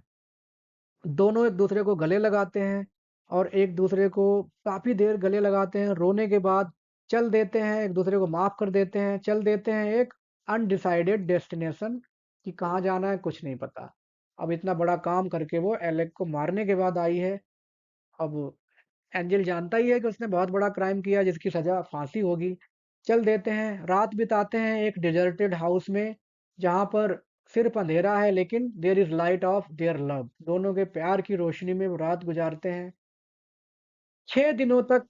दोनों एक दूसरे को गले लगाते हैं और एक दूसरे को काफी देर गले लगाते हैं। रोने के बाद चल देते हैं, एक दूसरे को माफ कर देते हैं, चल देते हैं एक अनडिसाइडेड डेस्टिनेशन कि कहाँ जाना है कुछ नहीं पता। अब इतना बड़ा काम करके वो एलेक को मारने के बाद आई है। अब एंजल जानता ही है कि उसने बहुत बड़ा क्राइम किया जिसकी सजा फांसी होगी। चल देते हैं, रात बिताते हैं एक डिजर्टेड हाउस में, जहां पर सिर्फ अंधेरा है लेकिन there is light of their love. दोनों के प्यार की रोशनी में वो रात गुजारते हैं। 6 दिनों तक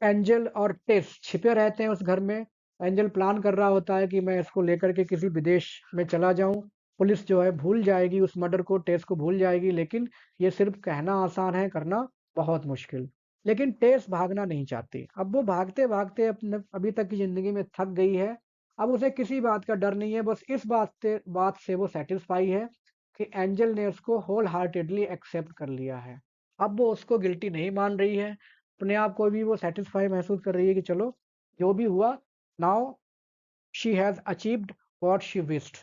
एंजल और टेस छिपे रहते हैं उस घर में। एंजल प्लान कर रहा होता है कि मैं इसको लेकर के किसी विदेश में चला जाऊं। पुलिस जो है भूल जाएगी उस मर्डर को, टेस को भूल जाएगी। लेकिन ये सिर्फ कहना आसान है, करना बहुत मुश्किल। लेकिन टेस भागना नहीं चाहती। अब वो भागते भागते अपने अभी तक की जिंदगी में थक गई है। अब उसे किसी बात का डर नहीं है, बस इस बात से वो सेटिस्फाई है कि एंजल ने उसको होल हार्टेडली एक्सेप्ट कर लिया है। अब वो उसको गिल्टी नहीं मान रही है। अपने आप को भी वो सेटिस्फाई महसूस कर रही है कि चलो जो भी हुआ, now she has achieved what she wished,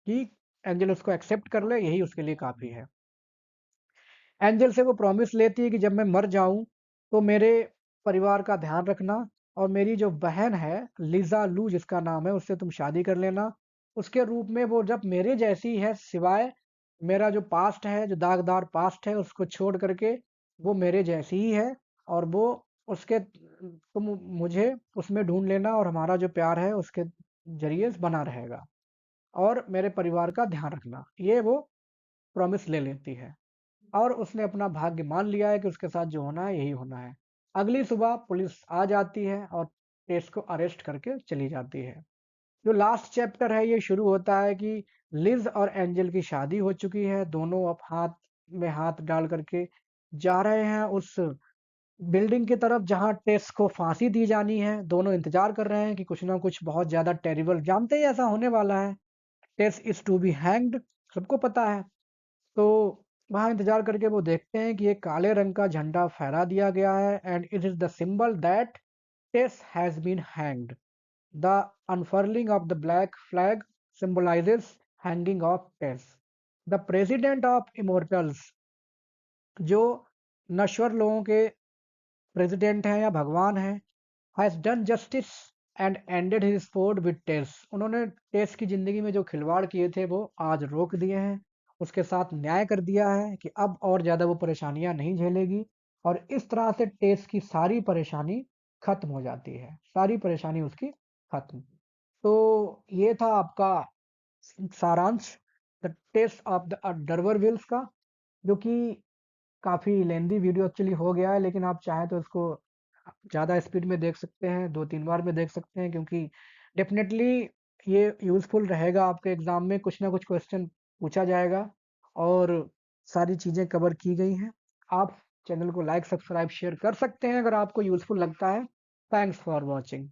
कि एंजल उसको एक्सेप्ट कर ले, यही उसके लिए काफी है। एंजल से वो प्रॉमिस लेती है कि जब मैं मर जाऊं तो मेरे परिवार का ध्यान रखना और मेरी जो बहन है लिजा लू जिसका नाम है उससे तुम शादी कर लेना। उसके रूप में वो जब मेरे जैसी है, सिवाय मेरा जो पास्ट है, जो दागदार पास्ट है उसको छोड़ करके वो मेरे जैसी ही है। और वो उसके तुम मुझे उसमें ढूंढ लेना और हमारा जो प्यार है उसके जरिए बना रहेगा। और मेरे परिवार का ध्यान रखना, ये वो प्रॉमिस ले लेती है। और उसने अपना भाग्य मान लिया है कि उसके साथ जो होना है यही होना है। अगली सुबह पुलिस आ जाती है और टेस को अरेस्ट करके चली जाती है। जो लास्ट चैप्टर है ये शुरू होता है कि लिज और एंजल की शादी हो चुकी है। दोनों अब हाथ में हाथ डाल करके जा रहे हैं उस बिल्डिंग की तरफ जहां टेस को फांसी दी जानी है। दोनों इंतजार कर रहे हैं कि कुछ ना कुछ बहुत ज्यादा टेरिबल, जानते ही ऐसा होने वाला है। टेस इज टू बी हैंग्ड, सबको पता है। तो वहां इंतजार करके वो देखते हैं कि एक काले रंग का झंडा फहरा दिया गया है and it is the symbol that Tess has been hanged. The unfurling of the black flag symbolizes hanging of Tess. The president of immortals, जो नश्वर लोगों के प्रेसिडेंट हैं या भगवान हैं, has done justice and ended his sport with Tess. उन्होंने Tess की जिंदगी में जो खिलवाड़ किए थे वो आज रोक दिए हैं। उसके साथ न्याय कर दिया है कि अब और ज्यादा वो परेशानियां नहीं झेलेगी। और इस तरह से टेस की सारी परेशानी खत्म हो जाती है, सारी परेशानी उसकी खत्म। तो ये था आपका सारांश द टेस्ट ऑफ द डरवरविल्स का, जो कि काफी लेंदी वीडियो एक्चुअली हो गया है, लेकिन आप चाहें तो इसको ज़्यादा स्पीड में देख सकते हैं, 2-3 बार में देख सकते हैं, क्योंकि डेफ़िनेटली ये यूज़फुल रहेगा। आपके एग्ज़ाम में कुछ ना कुछ क्वेश्चन पूछा जाएगा और सारी चीज़ें कवर की गई हैं। आप चैनल को लाइक, सब्सक्राइब, शेयर कर सकते हैं अगर आपको यूज़फुल लगता है। Thanks for watching.